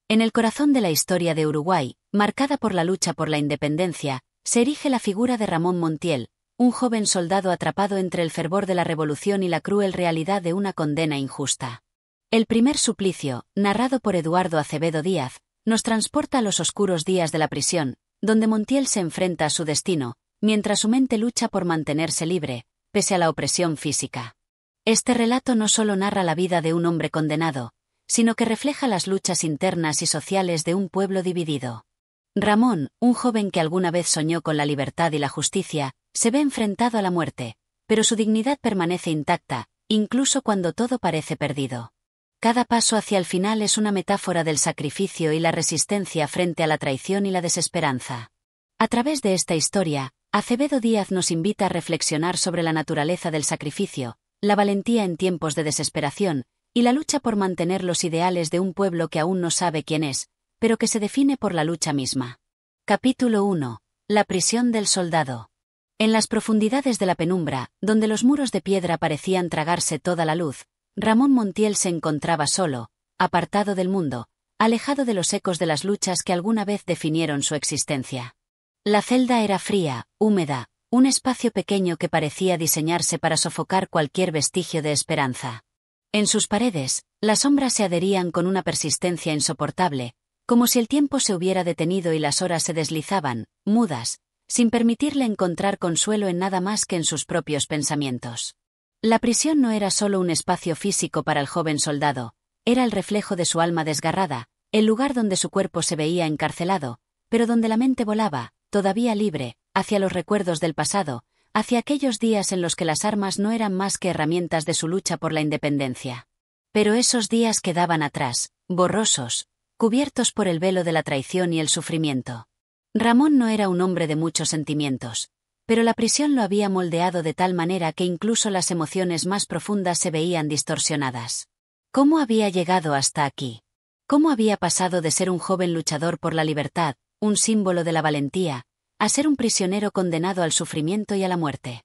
En el corazón de la historia de Uruguay, marcada por la lucha por la independencia, se erige la figura de Ramón Montiel, un joven soldado atrapado entre el fervor de la revolución y la cruel realidad de una condena injusta. El primer suplicio, narrado por Eduardo Acevedo Díaz, nos transporta a los oscuros días de la prisión, donde Montiel se enfrenta a su destino, mientras su mente lucha por mantenerse libre, pese a la opresión física. Este relato no solo narra la vida de un hombre condenado, sino que refleja las luchas internas y sociales de un pueblo dividido. Ramón, un joven que alguna vez soñó con la libertad y la justicia, se ve enfrentado a la muerte, pero su dignidad permanece intacta, incluso cuando todo parece perdido. Cada paso hacia el final es una metáfora del sacrificio y la resistencia frente a la traición y la desesperanza. A través de esta historia, Acevedo Díaz nos invita a reflexionar sobre la naturaleza del sacrificio, la valentía en tiempos de desesperación, y la lucha por mantener los ideales de un pueblo que aún no sabe quién es, pero que se define por la lucha misma. Capítulo 1. La prisión del soldado. En las profundidades de la penumbra, donde los muros de piedra parecían tragarse toda la luz, Ramón Montiel se encontraba solo, apartado del mundo, alejado de los ecos de las luchas que alguna vez definieron su existencia. La celda era fría, húmeda, un espacio pequeño que parecía diseñarse para sofocar cualquier vestigio de esperanza. En sus paredes, las sombras se adherían con una persistencia insoportable, como si el tiempo se hubiera detenido y las horas se deslizaban, mudas, sin permitirle encontrar consuelo en nada más que en sus propios pensamientos. La prisión no era solo un espacio físico para el joven soldado, era el reflejo de su alma desgarrada, el lugar donde su cuerpo se veía encarcelado, pero donde la mente volaba, todavía libre, hacia los recuerdos del pasado, hacia aquellos días en los que las armas no eran más que herramientas de su lucha por la independencia. Pero esos días quedaban atrás, borrosos, cubiertos por el velo de la traición y el sufrimiento. Ramón no era un hombre de muchos sentimientos, pero la prisión lo había moldeado de tal manera que incluso las emociones más profundas se veían distorsionadas. ¿Cómo había llegado hasta aquí? ¿Cómo había pasado de ser un joven luchador por la libertad, un símbolo de la valentía, a ser un prisionero condenado al sufrimiento y a la muerte?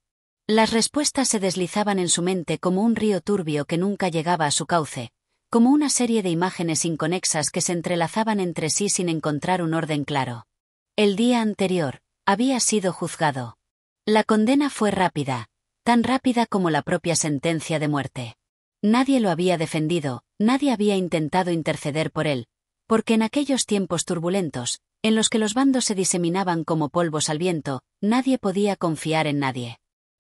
Las respuestas se deslizaban en su mente como un río turbio que nunca llegaba a su cauce, como una serie de imágenes inconexas que se entrelazaban entre sí sin encontrar un orden claro. El día anterior, había sido juzgado. La condena fue rápida, tan rápida como la propia sentencia de muerte. Nadie lo había defendido, nadie había intentado interceder por él, porque en aquellos tiempos turbulentos, en los que los bandos se diseminaban como polvos al viento, nadie podía confiar en nadie.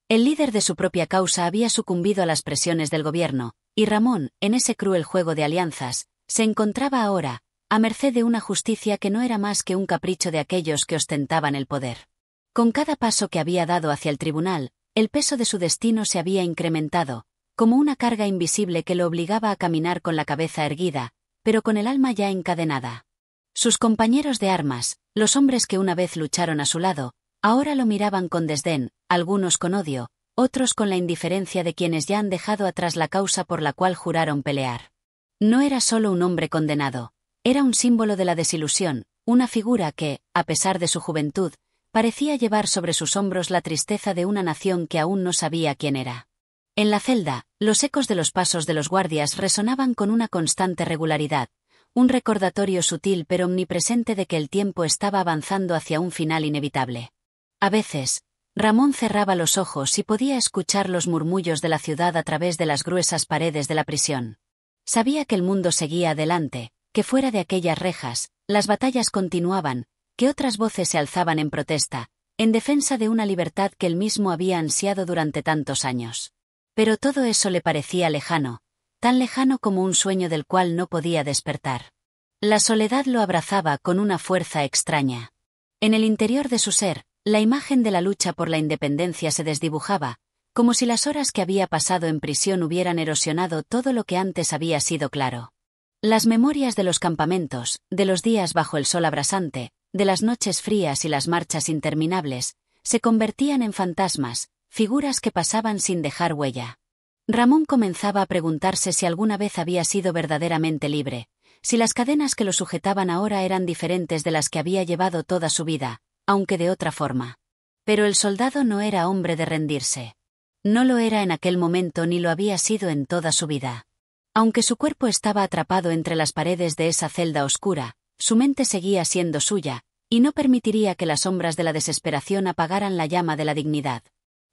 El líder de su propia causa había sucumbido a las presiones del gobierno, y Ramón, en ese cruel juego de alianzas, se encontraba ahora, a merced de una justicia que no era más que un capricho de aquellos que ostentaban el poder. Con cada paso que había dado hacia el tribunal, el peso de su destino se había incrementado, como una carga invisible que lo obligaba a caminar con la cabeza erguida, pero con el alma ya encadenada. Sus compañeros de armas, los hombres que una vez lucharon a su lado, ahora lo miraban con desdén, algunos con odio, otros con la indiferencia de quienes ya han dejado atrás la causa por la cual juraron pelear. No era solo un hombre condenado, era un símbolo de la desilusión, una figura que, a pesar de su juventud, parecía llevar sobre sus hombros la tristeza de una nación que aún no sabía quién era. En la celda, los ecos de los pasos de los guardias resonaban con una constante regularidad, un recordatorio sutil pero omnipresente de que el tiempo estaba avanzando hacia un final inevitable. A veces, Ramón cerraba los ojos y podía escuchar los murmullos de la ciudad a través de las gruesas paredes de la prisión. Sabía que el mundo seguía adelante, que fuera de aquellas rejas, las batallas continuaban, que otras voces se alzaban en protesta, en defensa de una libertad que él mismo había ansiado durante tantos años. Pero todo eso le parecía lejano, tan lejano como un sueño del cual no podía despertar. La soledad lo abrazaba con una fuerza extraña. En el interior de su ser, la imagen de la lucha por la independencia se desdibujaba, como si las horas que había pasado en prisión hubieran erosionado todo lo que antes había sido claro. Las memorias de los campamentos, de los días bajo el sol abrasante, de las noches frías y las marchas interminables, se convertían en fantasmas, figuras que pasaban sin dejar huella. Ramón comenzaba a preguntarse si alguna vez había sido verdaderamente libre, si las cadenas que lo sujetaban ahora eran diferentes de las que había llevado toda su vida, aunque de otra forma. Pero el soldado no era hombre de rendirse. No lo era en aquel momento ni lo había sido en toda su vida. Aunque su cuerpo estaba atrapado entre las paredes de esa celda oscura, su mente seguía siendo suya, y no permitiría que las sombras de la desesperación apagaran la llama de la dignidad.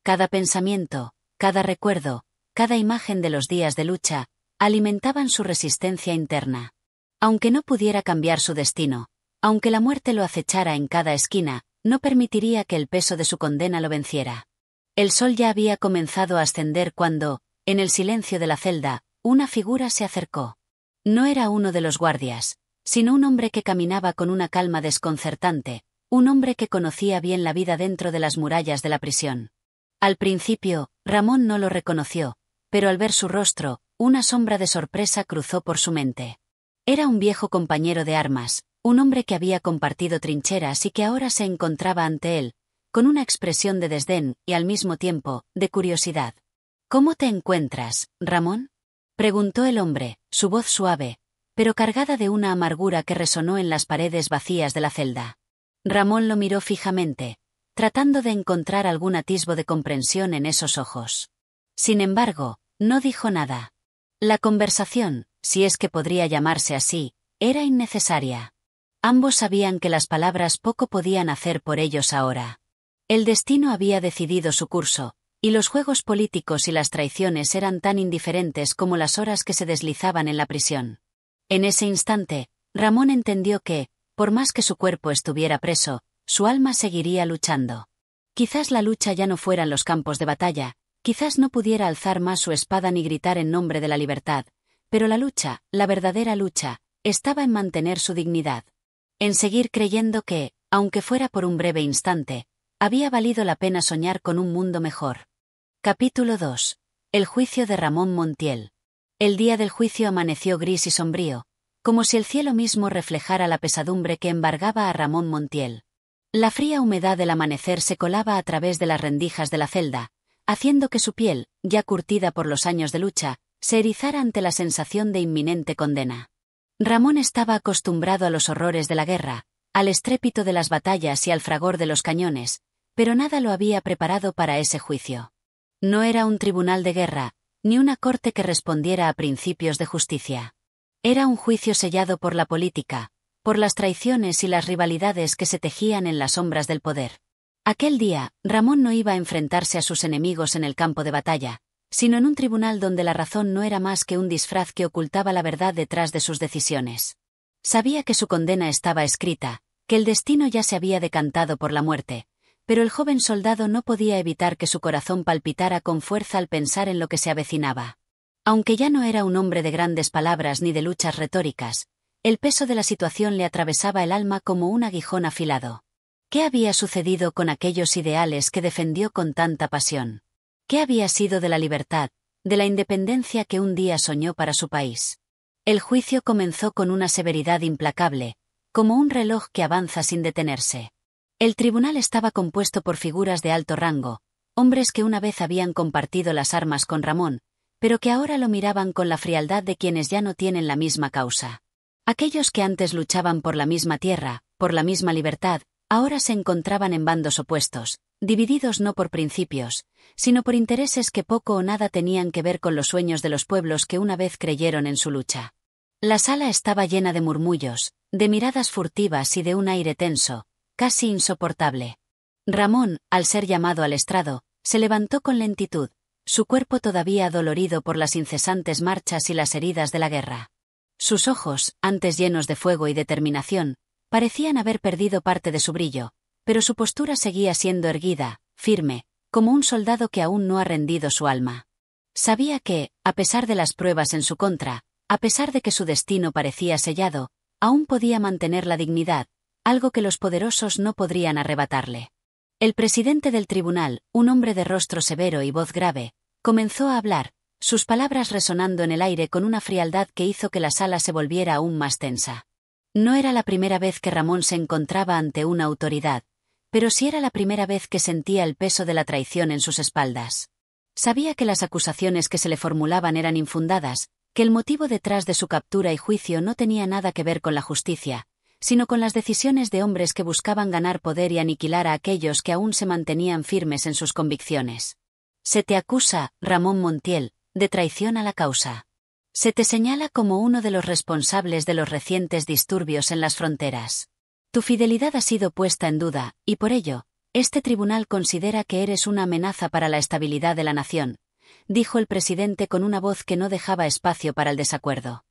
Cada pensamiento, cada recuerdo, cada imagen de los días de lucha, alimentaban su resistencia interna. Aunque no pudiera cambiar su destino, aunque la muerte lo acechara en cada esquina, no permitiría que el peso de su condena lo venciera. El sol ya había comenzado a ascender cuando, en el silencio de la celda, una figura se acercó. No era uno de los guardias, sino un hombre que caminaba con una calma desconcertante, un hombre que conocía bien la vida dentro de las murallas de la prisión. Al principio, Ramón no lo reconoció, pero al ver su rostro, una sombra de sorpresa cruzó por su mente. Era un viejo compañero de armas, un hombre que había compartido trincheras y que ahora se encontraba ante él, con una expresión de desdén y al mismo tiempo, de curiosidad. ¿Cómo te encuentras, Ramón?, preguntó el hombre, su voz suave, pero cargada de una amargura que resonó en las paredes vacías de la celda. Ramón lo miró fijamente, tratando de encontrar algún atisbo de comprensión en esos ojos. Sin embargo, no dijo nada. La conversación, si es que podría llamarse así, era innecesaria. Ambos sabían que las palabras poco podían hacer por ellos ahora. El destino había decidido su curso, y los juegos políticos y las traiciones eran tan indiferentes como las horas que se deslizaban en la prisión. En ese instante, Ramón entendió que, por más que su cuerpo estuviera preso, su alma seguiría luchando. Quizás la lucha ya no fueran los campos de batalla, quizás no pudiera alzar más su espada ni gritar en nombre de la libertad, pero la lucha, la verdadera lucha, estaba en mantener su dignidad. En seguir creyendo que, aunque fuera por un breve instante, había valido la pena soñar con un mundo mejor. Capítulo 2. El juicio de Ramón Montiel. El día del juicio amaneció gris y sombrío, como si el cielo mismo reflejara la pesadumbre que embargaba a Ramón Montiel. La fría humedad del amanecer se colaba a través de las rendijas de la celda, haciendo que su piel, ya curtida por los años de lucha, se erizara ante la sensación de inminente condena. Ramón estaba acostumbrado a los horrores de la guerra, al estrépito de las batallas y al fragor de los cañones, pero nada lo había preparado para ese juicio. No era un tribunal de guerra, ni una corte que respondiera a principios de justicia. Era un juicio sellado por la política, por las traiciones y las rivalidades que se tejían en las sombras del poder. Aquel día, Ramón no iba a enfrentarse a sus enemigos en el campo de batalla, sino en un tribunal donde la razón no era más que un disfraz que ocultaba la verdad detrás de sus decisiones. Sabía que su condena estaba escrita, que el destino ya se había decantado por la muerte, pero el joven soldado no podía evitar que su corazón palpitara con fuerza al pensar en lo que se avecinaba. Aunque ya no era un hombre de grandes palabras ni de luchas retóricas, el peso de la situación le atravesaba el alma como un aguijón afilado. ¿Qué había sucedido con aquellos ideales que defendió con tanta pasión? ¿Qué había sido de la libertad, de la independencia que un día soñó para su país? El juicio comenzó con una severidad implacable, como un reloj que avanza sin detenerse. El tribunal estaba compuesto por figuras de alto rango, hombres que una vez habían compartido las armas con Ramón, pero que ahora lo miraban con la frialdad de quienes ya no tienen la misma causa. Aquellos que antes luchaban por la misma tierra, por la misma libertad, ahora se encontraban en bandos opuestos, divididos no por principios, sino por intereses que poco o nada tenían que ver con los sueños de los pueblos que una vez creyeron en su lucha. La sala estaba llena de murmullos, de miradas furtivas y de un aire tenso, casi insoportable. Ramón, al ser llamado al estrado, se levantó con lentitud, su cuerpo todavía adolorido por las incesantes marchas y las heridas de la guerra. Sus ojos, antes llenos de fuego y determinación, parecían haber perdido parte de su brillo, pero su postura seguía siendo erguida, firme, como un soldado que aún no ha rendido su alma. Sabía que, a pesar de las pruebas en su contra, a pesar de que su destino parecía sellado, aún podía mantener la dignidad, algo que los poderosos no podrían arrebatarle. El presidente del tribunal, un hombre de rostro severo y voz grave, comenzó a hablar, sus palabras resonando en el aire con una frialdad que hizo que la sala se volviera aún más tensa. No era la primera vez que Ramón se encontraba ante una autoridad, pero sí era la primera vez que sentía el peso de la traición en sus espaldas. Sabía que las acusaciones que se le formulaban eran infundadas, que el motivo detrás de su captura y juicio no tenía nada que ver con la justicia, sino con las decisiones de hombres que buscaban ganar poder y aniquilar a aquellos que aún se mantenían firmes en sus convicciones. Se te acusa, Ramón Montiel, de traición a la causa. Se te señala como uno de los responsables de los recientes disturbios en las fronteras. Tu fidelidad ha sido puesta en duda, y por ello, este tribunal considera que eres una amenaza para la estabilidad de la nación, dijo el presidente con una voz que no dejaba espacio para el desacuerdo.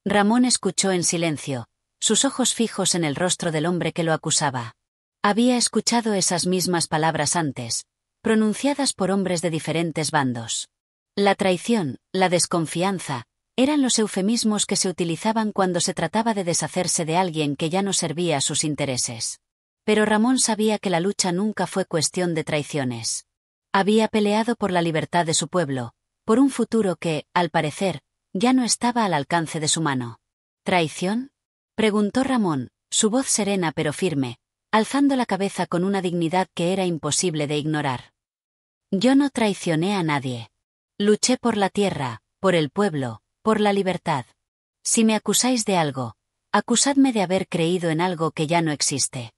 Ramón escuchó en silencio, sus ojos fijos en el rostro del hombre que lo acusaba. Había escuchado esas mismas palabras antes, pronunciadas por hombres de diferentes bandos. La traición, la desconfianza, eran los eufemismos que se utilizaban cuando se trataba de deshacerse de alguien que ya no servía a sus intereses. Pero Ramón sabía que la lucha nunca fue cuestión de traiciones. Había peleado por la libertad de su pueblo, por un futuro que, al parecer, ya no estaba al alcance de su mano. ¿Traición?, preguntó Ramón, su voz serena pero firme, alzando la cabeza con una dignidad que era imposible de ignorar. Yo no traicioné a nadie. Luché por la tierra, por el pueblo, por la libertad. Si me acusáis de algo, acusadme de haber creído en algo que ya no existe.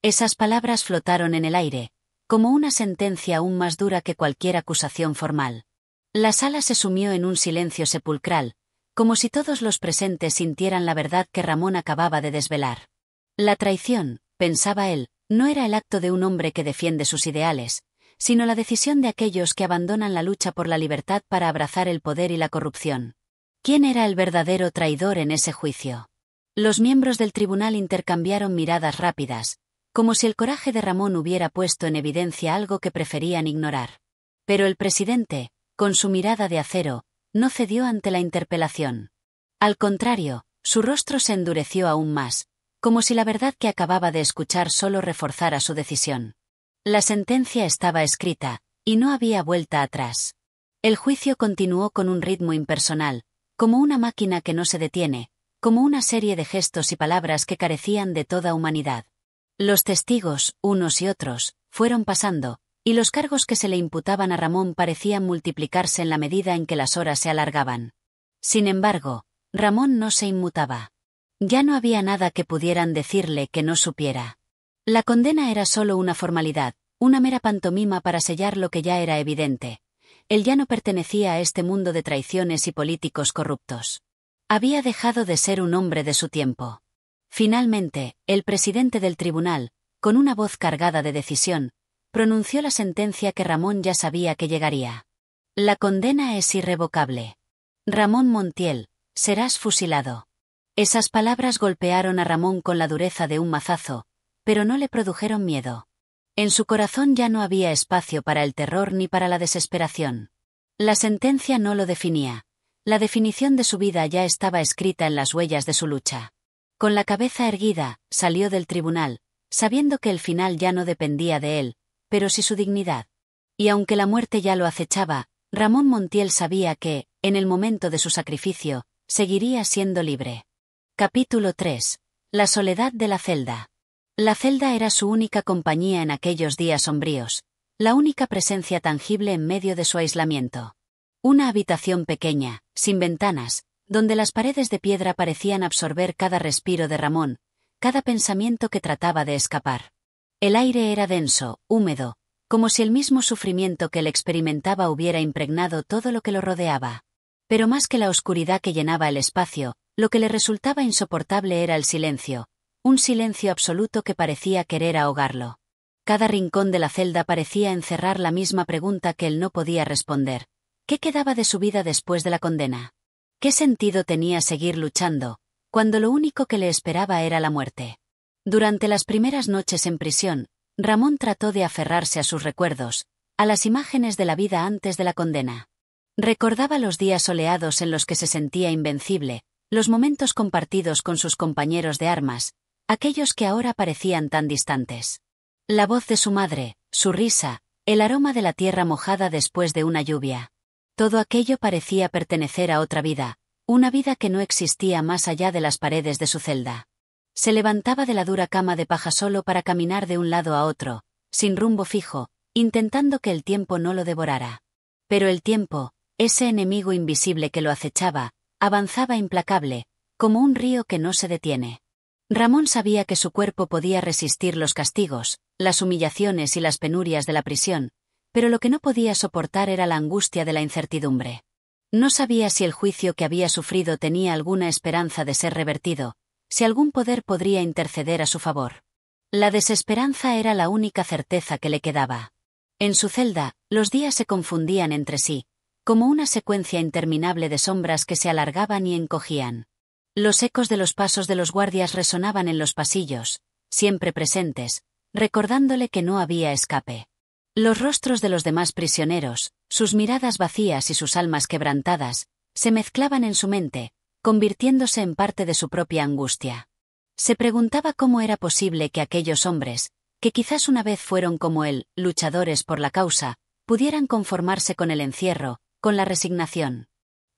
Esas palabras flotaron en el aire, como una sentencia aún más dura que cualquier acusación formal. La sala se sumió en un silencio sepulcral, como si todos los presentes sintieran la verdad que Ramón acababa de desvelar. La traición, pensaba él, no era el acto de un hombre que defiende sus ideales, sino la decisión de aquellos que abandonan la lucha por la libertad para abrazar el poder y la corrupción. ¿Quién era el verdadero traidor en ese juicio? Los miembros del tribunal intercambiaron miradas rápidas, como si el coraje de Ramón hubiera puesto en evidencia algo que preferían ignorar. Pero el presidente, con su mirada de acero, no cedió ante la interpelación. Al contrario, su rostro se endureció aún más, como si la verdad que acababa de escuchar solo reforzara su decisión. La sentencia estaba escrita, y no había vuelta atrás. El juicio continuó con un ritmo impersonal, como una máquina que no se detiene, como una serie de gestos y palabras que carecían de toda humanidad. Los testigos, unos y otros, fueron pasando, y los cargos que se le imputaban a Ramón parecían multiplicarse en la medida en que las horas se alargaban. Sin embargo, Ramón no se inmutaba. Ya no había nada que pudieran decirle que no supiera. La condena era solo una formalidad, una mera pantomima para sellar lo que ya era evidente. Él ya no pertenecía a este mundo de traiciones y políticos corruptos. Había dejado de ser un hombre de su tiempo. Finalmente, el presidente del tribunal, con una voz cargada de decisión, pronunció la sentencia que Ramón ya sabía que llegaría. La condena es irrevocable. Ramón Montiel, serás fusilado. Esas palabras golpearon a Ramón con la dureza de un mazazo, pero no le produjeron miedo. En su corazón ya no había espacio para el terror ni para la desesperación. La sentencia no lo definía. La definición de su vida ya estaba escrita en las huellas de su lucha. Con la cabeza erguida, salió del tribunal, sabiendo que el final ya no dependía de él, pero sí su dignidad. Y aunque la muerte ya lo acechaba, Ramón Montiel sabía que, en el momento de su sacrificio, seguiría siendo libre. Capítulo 3. La soledad de la celda. La celda era su única compañía en aquellos días sombríos, la única presencia tangible en medio de su aislamiento. Una habitación pequeña, sin ventanas, donde las paredes de piedra parecían absorber cada respiro de Ramón, cada pensamiento que trataba de escapar. El aire era denso, húmedo, como si el mismo sufrimiento que él experimentaba hubiera impregnado todo lo que lo rodeaba. Pero más que la oscuridad que llenaba el espacio, lo que le resultaba insoportable era el silencio, un silencio absoluto que parecía querer ahogarlo. Cada rincón de la celda parecía encerrar la misma pregunta que él no podía responder. ¿Qué quedaba de su vida después de la condena? ¿Qué sentido tenía seguir luchando, cuando lo único que le esperaba era la muerte? Durante las primeras noches en prisión, Ramón trató de aferrarse a sus recuerdos, a las imágenes de la vida antes de la condena. Recordaba los días soleados en los que se sentía invencible, los momentos compartidos con sus compañeros de armas, aquellos que ahora parecían tan distantes. La voz de su madre, su risa, el aroma de la tierra mojada después de una lluvia. Todo aquello parecía pertenecer a otra vida, una vida que no existía más allá de las paredes de su celda. Se levantaba de la dura cama de paja solo para caminar de un lado a otro, sin rumbo fijo, intentando que el tiempo no lo devorara. Pero el tiempo, ese enemigo invisible que lo acechaba, avanzaba implacable, como un río que no se detiene. Ramón sabía que su cuerpo podía resistir los castigos, las humillaciones y las penurias de la prisión, pero lo que no podía soportar era la angustia de la incertidumbre. No sabía si el juicio que había sufrido tenía alguna esperanza de ser revertido, si algún poder podría interceder a su favor. La desesperanza era la única certeza que le quedaba. En su celda, los días se confundían entre sí, como una secuencia interminable de sombras que se alargaban y encogían. Los ecos de los pasos de los guardias resonaban en los pasillos, siempre presentes, recordándole que no había escape. Los rostros de los demás prisioneros, sus miradas vacías y sus almas quebrantadas, se mezclaban en su mente, convirtiéndose en parte de su propia angustia. Se preguntaba cómo era posible que aquellos hombres, que quizás una vez fueron como él, luchadores por la causa, pudieran conformarse con el encierro, con la resignación.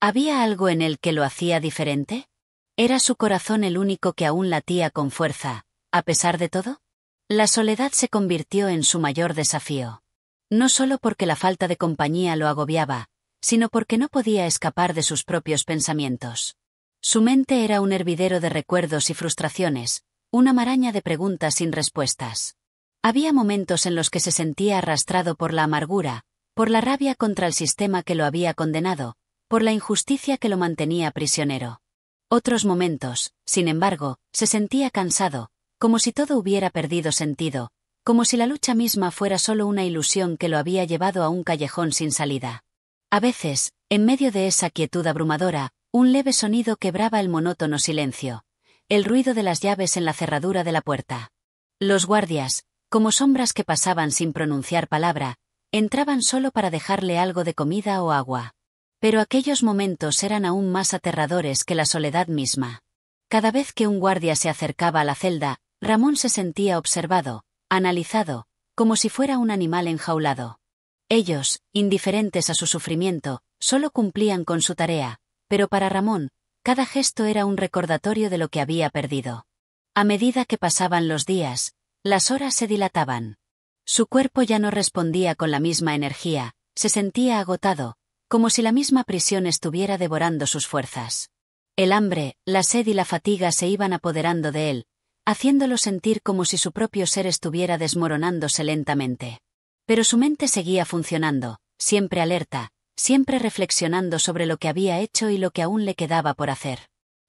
¿Había algo en él que lo hacía diferente? ¿Era su corazón el único que aún latía con fuerza, a pesar de todo? La soledad se convirtió en su mayor desafío. No solo porque la falta de compañía lo agobiaba, sino porque no podía escapar de sus propios pensamientos. Su mente era un hervidero de recuerdos y frustraciones, una maraña de preguntas sin respuestas. Había momentos en los que se sentía arrastrado por la amargura, por la rabia contra el sistema que lo había condenado, por la injusticia que lo mantenía prisionero. Otros momentos, sin embargo, se sentía cansado, como si todo hubiera perdido sentido, como si la lucha misma fuera solo una ilusión que lo había llevado a un callejón sin salida. A veces, en medio de esa quietud abrumadora, un leve sonido quebraba el monótono silencio, el ruido de las llaves en la cerradura de la puerta. Los guardias, como sombras que pasaban sin pronunciar palabra, entraban solo para dejarle algo de comida o agua. Pero aquellos momentos eran aún más aterradores que la soledad misma. Cada vez que un guardia se acercaba a la celda, Ramón se sentía observado, analizado, como si fuera un animal enjaulado. Ellos, indiferentes a su sufrimiento, solo cumplían con su tarea, pero para Ramón, cada gesto era un recordatorio de lo que había perdido. A medida que pasaban los días, las horas se dilataban. Su cuerpo ya no respondía con la misma energía, se sentía agotado, como si la misma prisión estuviera devorando sus fuerzas. El hambre, la sed y la fatiga se iban apoderando de él, haciéndolo sentir como si su propio ser estuviera desmoronándose lentamente. Pero su mente seguía funcionando, siempre alerta, siempre reflexionando sobre lo que había hecho y lo que aún le quedaba por hacer.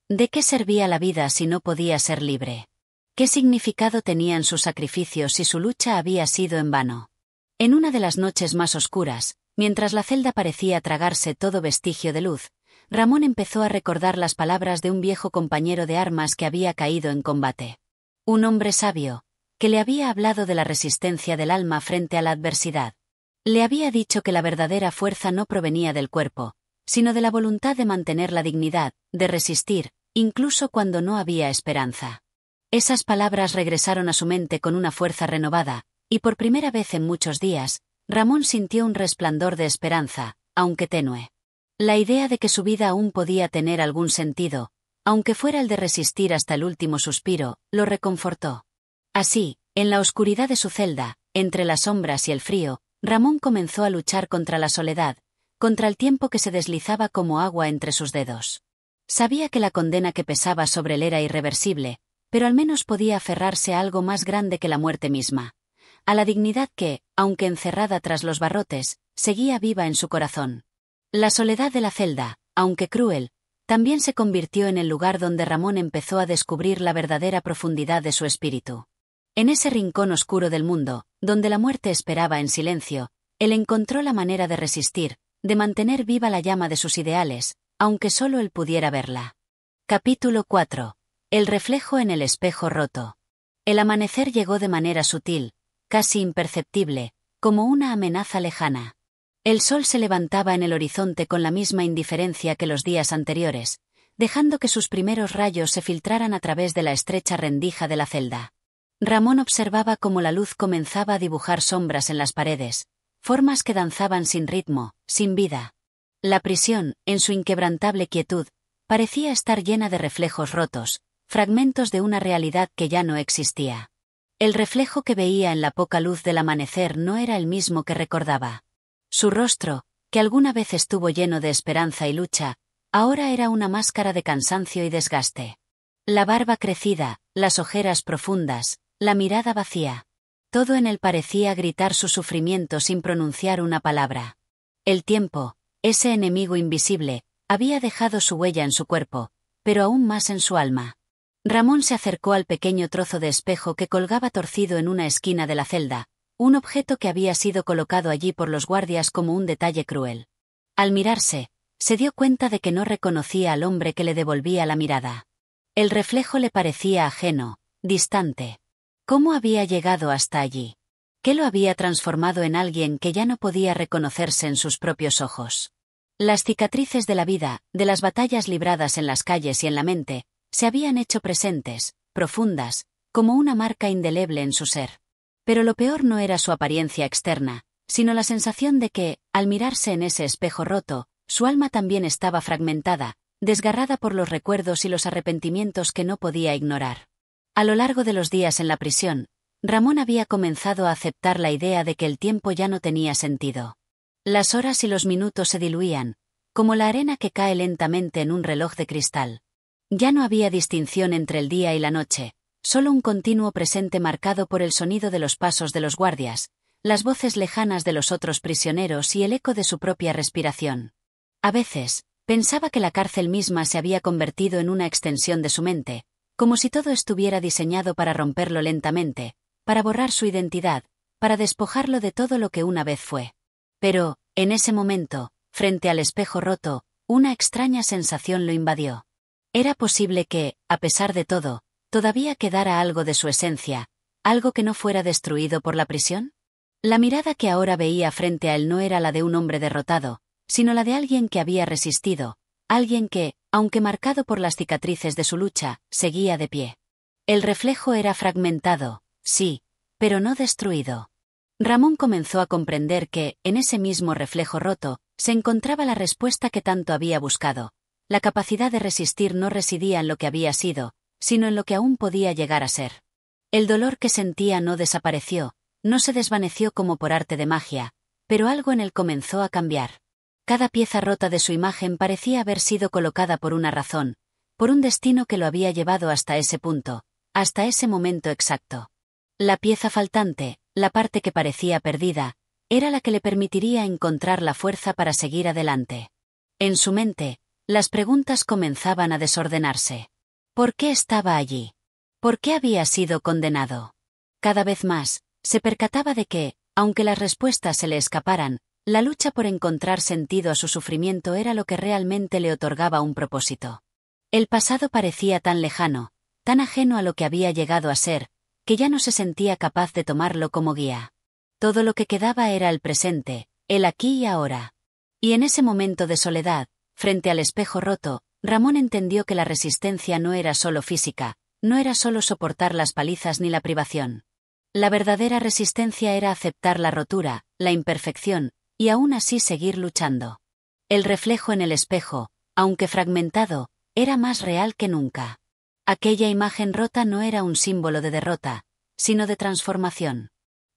¿De qué servía la vida si no podía ser libre? ¿Qué significado tenían sus sacrificios si su lucha había sido en vano? En una de las noches más oscuras, mientras la celda parecía tragarse todo vestigio de luz, Ramón empezó a recordar las palabras de un viejo compañero de armas que había caído en combate. Un hombre sabio, que le había hablado de la resistencia del alma frente a la adversidad. Le había dicho que la verdadera fuerza no provenía del cuerpo, sino de la voluntad de mantener la dignidad, de resistir, incluso cuando no había esperanza. Esas palabras regresaron a su mente con una fuerza renovada, y por primera vez en muchos días, Ramón sintió un resplandor de esperanza, aunque tenue. La idea de que su vida aún podía tener algún sentido, aunque fuera el de resistir hasta el último suspiro, lo reconfortó. Así, en la oscuridad de su celda, entre las sombras y el frío, Ramón comenzó a luchar contra la soledad, contra el tiempo que se deslizaba como agua entre sus dedos. Sabía que la condena que pesaba sobre él era irreversible, pero al menos podía aferrarse a algo más grande que la muerte misma. A la dignidad que, aunque encerrada tras los barrotes, seguía viva en su corazón. La soledad de la celda, aunque cruel, también se convirtió en el lugar donde Ramón empezó a descubrir la verdadera profundidad de su espíritu. En ese rincón oscuro del mundo, donde la muerte esperaba en silencio, él encontró la manera de resistir, de mantener viva la llama de sus ideales, aunque solo él pudiera verla. Capítulo 4. El reflejo en el espejo roto. El amanecer llegó de manera sutil, casi imperceptible, como una amenaza lejana. El sol se levantaba en el horizonte con la misma indiferencia que los días anteriores, dejando que sus primeros rayos se filtraran a través de la estrecha rendija de la celda. Ramón observaba cómo la luz comenzaba a dibujar sombras en las paredes, formas que danzaban sin ritmo, sin vida. La prisión, en su inquebrantable quietud, parecía estar llena de reflejos rotos, fragmentos de una realidad que ya no existía. El reflejo que veía en la poca luz del amanecer no era el mismo que recordaba. Su rostro, que alguna vez estuvo lleno de esperanza y lucha, ahora era una máscara de cansancio y desgaste. La barba crecida, las ojeras profundas, la mirada vacía. Todo en él parecía gritar su sufrimiento sin pronunciar una palabra. El tiempo, Ese enemigo invisible había dejado su huella en su cuerpo, pero aún más en su alma. Ramón se acercó al pequeño trozo de espejo que colgaba torcido en una esquina de la celda, un objeto que había sido colocado allí por los guardias como un detalle cruel. Al mirarse, se dio cuenta de que no reconocía al hombre que le devolvía la mirada. El reflejo le parecía ajeno, distante. ¿Cómo había llegado hasta allí? ¿Qué lo había transformado en alguien que ya no podía reconocerse en sus propios ojos? Las cicatrices de la vida, de las batallas libradas en las calles y en la mente, se habían hecho presentes, profundas, como una marca indeleble en su ser. Pero lo peor no era su apariencia externa, sino la sensación de que, al mirarse en ese espejo roto, su alma también estaba fragmentada, desgarrada por los recuerdos y los arrepentimientos que no podía ignorar. A lo largo de los días en la prisión, Ramón había comenzado a aceptar la idea de que el tiempo ya no tenía sentido. Las horas y los minutos se diluían, como la arena que cae lentamente en un reloj de cristal. Ya no había distinción entre el día y la noche, solo un continuo presente marcado por el sonido de los pasos de los guardias, las voces lejanas de los otros prisioneros y el eco de su propia respiración. A veces, pensaba que la cárcel misma se había convertido en una extensión de su mente, como si todo estuviera diseñado para romperlo lentamente, para borrar su identidad, para despojarlo de todo lo que una vez fue. Pero, en ese momento, frente al espejo roto, una extraña sensación lo invadió. Era posible que, a pesar de todo, todavía quedara algo de su esencia, algo que no fuera destruido por la prisión. La mirada que ahora veía frente a él no era la de un hombre derrotado, sino la de alguien que había resistido, alguien que, aunque marcado por las cicatrices de su lucha, seguía de pie. El reflejo era fragmentado, sí, pero no destruido. Ramón comenzó a comprender que, en ese mismo reflejo roto, se encontraba la respuesta que tanto había buscado. La capacidad de resistir no residía en lo que había sido, sino en lo que aún podía llegar a ser. El dolor que sentía no desapareció, no se desvaneció como por arte de magia, pero algo en él comenzó a cambiar. Cada pieza rota de su imagen parecía haber sido colocada por una razón, por un destino que lo había llevado hasta ese punto, hasta ese momento exacto. La pieza faltante, la parte que parecía perdida, era la que le permitiría encontrar la fuerza para seguir adelante. En su mente, las preguntas comenzaban a desordenarse. ¿Por qué estaba allí? ¿Por qué había sido condenado? Cada vez más, se percataba de que, aunque las respuestas se le escaparan, la lucha por encontrar sentido a su sufrimiento era lo que realmente le otorgaba un propósito. El pasado parecía tan lejano, tan ajeno a lo que había llegado a ser, que ya no se sentía capaz de tomarlo como guía. Todo lo que quedaba era el presente, el aquí y ahora. Y en ese momento de soledad, frente al espejo roto, Ramón entendió que la resistencia no era solo física, no era solo soportar las palizas ni la privación. La verdadera resistencia era aceptar la rotura, la imperfección, y aún así seguir luchando. El reflejo en el espejo, aunque fragmentado, era más real que nunca. Aquella imagen rota no era un símbolo de derrota, sino de transformación.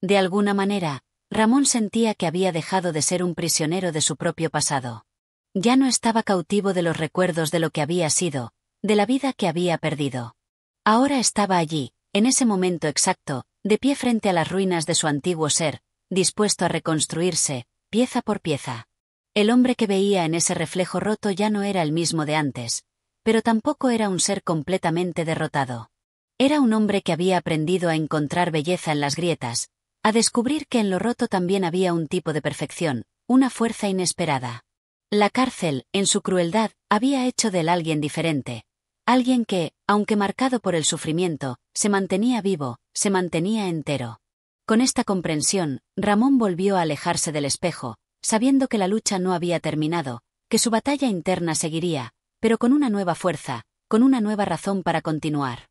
De alguna manera, Ramón sentía que había dejado de ser un prisionero de su propio pasado. Ya no estaba cautivo de los recuerdos de lo que había sido, de la vida que había perdido. Ahora estaba allí, en ese momento exacto, de pie frente a las ruinas de su antiguo ser, dispuesto a reconstruirse, pieza por pieza. El hombre que veía en ese reflejo roto ya no era el mismo de antes, pero tampoco era un ser completamente derrotado. Era un hombre que había aprendido a encontrar belleza en las grietas, a descubrir que en lo roto también había un tipo de perfección, una fuerza inesperada. La cárcel, en su crueldad, había hecho de él alguien diferente, alguien que, aunque marcado por el sufrimiento, se mantenía vivo, se mantenía entero. Con esta comprensión, Ramón volvió a alejarse del espejo, sabiendo que la lucha no había terminado, que su batalla interna seguiría, pero con una nueva fuerza, con una nueva razón para continuar.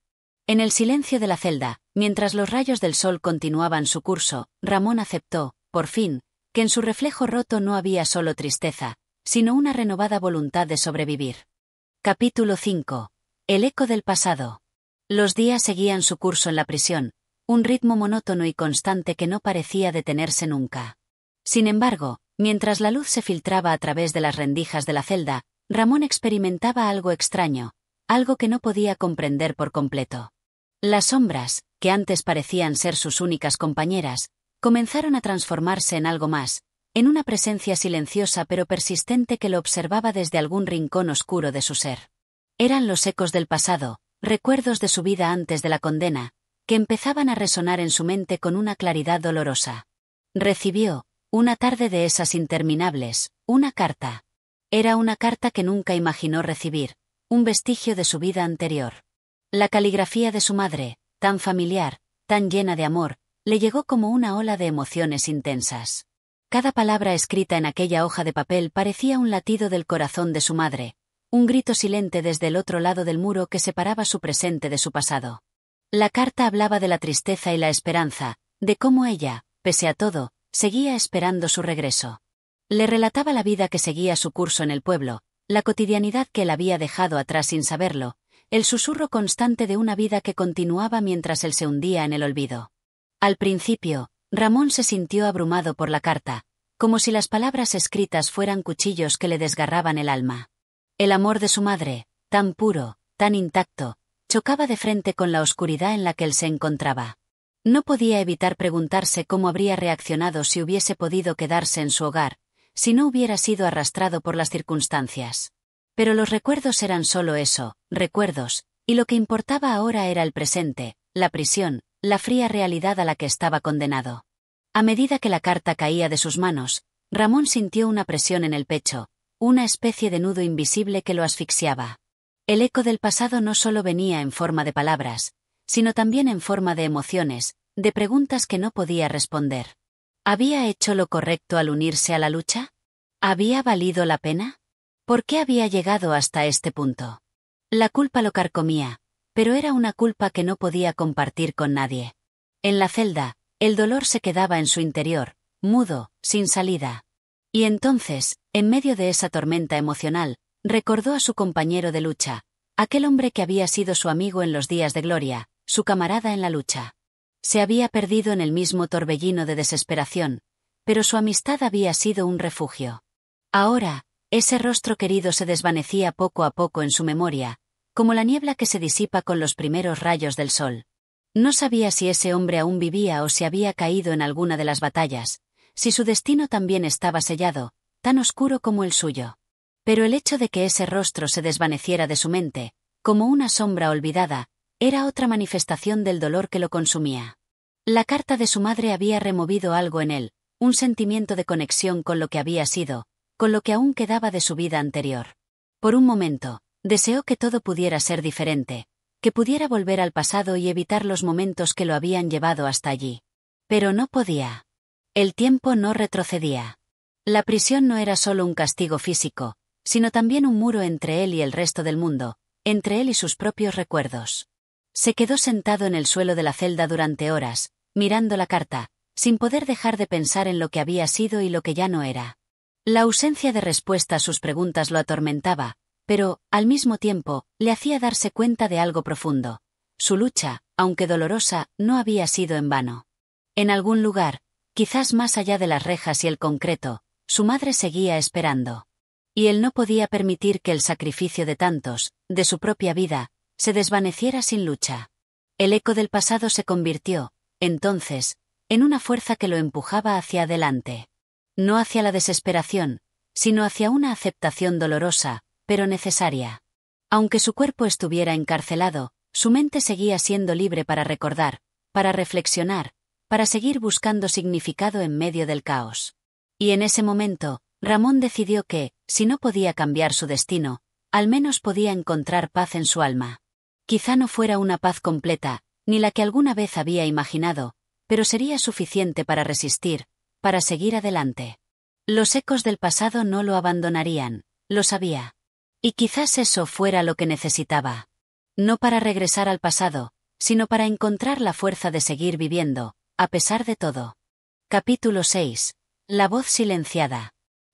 En el silencio de la celda, mientras los rayos del sol continuaban su curso, Ramón aceptó, por fin, que en su reflejo roto no había solo tristeza, sino una renovada voluntad de sobrevivir. Capítulo 5. El eco del pasado. Los días seguían su curso en la prisión, un ritmo monótono y constante que no parecía detenerse nunca. Sin embargo, mientras la luz se filtraba a través de las rendijas de la celda, Ramón experimentaba algo extraño, algo que no podía comprender por completo. Las sombras, que antes parecían ser sus únicas compañeras, comenzaron a transformarse en algo más, en una presencia silenciosa pero persistente que lo observaba desde algún rincón oscuro de su ser. Eran los ecos del pasado, recuerdos de su vida antes de la condena, que empezaban a resonar en su mente con una claridad dolorosa. Recibió, una tarde de esas interminables, una carta. Era una carta que nunca imaginó recibir, un vestigio de su vida anterior. La caligrafía de su madre, tan familiar, tan llena de amor, le llegó como una ola de emociones intensas. Cada palabra escrita en aquella hoja de papel parecía un latido del corazón de su madre, un grito silente desde el otro lado del muro que separaba su presente de su pasado. La carta hablaba de la tristeza y la esperanza, de cómo ella, pese a todo, seguía esperando su regreso. Le relataba la vida que seguía su curso en el pueblo, la cotidianidad que él había dejado atrás sin saberlo, el susurro constante de una vida que continuaba mientras él se hundía en el olvido. Al principio, Ramón se sintió abrumado por la carta, como si las palabras escritas fueran cuchillos que le desgarraban el alma. El amor de su madre, tan puro, tan intacto, chocaba de frente con la oscuridad en la que él se encontraba. No podía evitar preguntarse cómo habría reaccionado si hubiese podido quedarse en su hogar, si no hubiera sido arrastrado por las circunstancias. Pero los recuerdos eran solo eso, recuerdos, y lo que importaba ahora era el presente, la prisión, la fría realidad a la que estaba condenado. A medida que la carta caía de sus manos, Ramón sintió una presión en el pecho, una especie de nudo invisible que lo asfixiaba. El eco del pasado no solo venía en forma de palabras, sino también en forma de emociones, de preguntas que no podía responder. ¿Había hecho lo correcto al unirse a la lucha? ¿Había valido la pena? ¿Por qué había llegado hasta este punto? La culpa lo carcomía, pero era una culpa que no podía compartir con nadie. En la celda, el dolor se quedaba en su interior, mudo, sin salida. Y entonces, en medio de esa tormenta emocional, recordó a su compañero de lucha, aquel hombre que había sido su amigo en los días de gloria, su camarada en la lucha. Se había perdido en el mismo torbellino de desesperación, pero su amistad había sido un refugio. Ahora, ese rostro querido se desvanecía poco a poco en su memoria, como la niebla que se disipa con los primeros rayos del sol. No sabía si ese hombre aún vivía o si había caído en alguna de las batallas, si su destino también estaba sellado, tan oscuro como el suyo. Pero el hecho de que ese rostro se desvaneciera de su mente, como una sombra olvidada, era otra manifestación del dolor que lo consumía. La carta de su madre había removido algo en él, un sentimiento de conexión con lo que había sido, con lo que aún quedaba de su vida anterior. Por un momento, deseó que todo pudiera ser diferente, que pudiera volver al pasado y evitar los momentos que lo habían llevado hasta allí. Pero no podía. El tiempo no retrocedía. La prisión no era solo un castigo físico, sino también un muro entre él y el resto del mundo, entre él y sus propios recuerdos. Se quedó sentado en el suelo de la celda durante horas, mirando la carta, sin poder dejar de pensar en lo que había sido y lo que ya no era. La ausencia de respuesta a sus preguntas lo atormentaba, pero, al mismo tiempo, le hacía darse cuenta de algo profundo. Su lucha, aunque dolorosa, no había sido en vano. En algún lugar, quizás más allá de las rejas y el concreto, su madre seguía esperando. Y él no podía permitir que el sacrificio de tantos, de su propia vida, se desvaneciera sin lucha. El eco del pasado se convirtió, entonces, en una fuerza que lo empujaba hacia adelante. No hacia la desesperación, sino hacia una aceptación dolorosa, pero necesaria. Aunque su cuerpo estuviera encarcelado, su mente seguía siendo libre para recordar, para reflexionar, para seguir buscando significado en medio del caos. Y en ese momento, Ramón decidió que, si no podía cambiar su destino, al menos podía encontrar paz en su alma. Quizá no fuera una paz completa, ni la que alguna vez había imaginado, pero sería suficiente para resistir, para seguir adelante. Los ecos del pasado no lo abandonarían, lo sabía. Y quizás eso fuera lo que necesitaba. No para regresar al pasado, sino para encontrar la fuerza de seguir viviendo, a pesar de todo. Capítulo 6. La voz silenciada.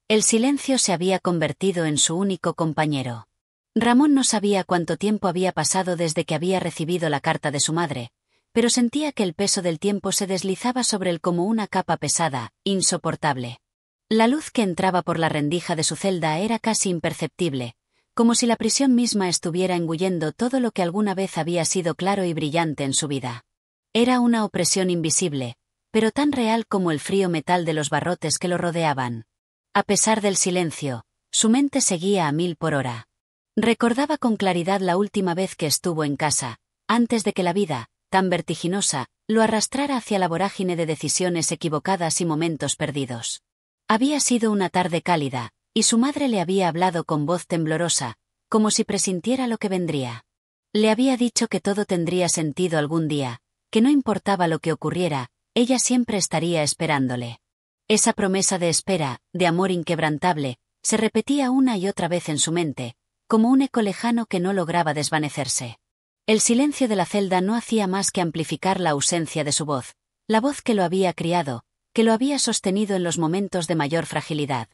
El silencio se había convertido en su único compañero. Ramón no sabía cuánto tiempo había pasado desde que había recibido la carta de su madre, pero sentía que el peso del tiempo se deslizaba sobre él como una capa pesada, insoportable. La luz que entraba por la rendija de su celda era casi imperceptible, como si la prisión misma estuviera engullendo todo lo que alguna vez había sido claro y brillante en su vida. Era una opresión invisible, pero tan real como el frío metal de los barrotes que lo rodeaban. A pesar del silencio, su mente seguía a 1000 por hora. Recordaba con claridad la última vez que estuvo en casa, antes de que la vida, tan vertiginosa, lo arrastrara hacia la vorágine de decisiones equivocadas y momentos perdidos. Había sido una tarde cálida, y su madre le había hablado con voz temblorosa, como si presintiera lo que vendría. Le había dicho que todo tendría sentido algún día, que no importaba lo que ocurriera, ella siempre estaría esperándole. Esa promesa de espera, de amor inquebrantable, se repetía una y otra vez en su mente, como un eco lejano que no lograba desvanecerse. El silencio de la celda no hacía más que amplificar la ausencia de su voz, la voz que lo había criado, que lo había sostenido en los momentos de mayor fragilidad.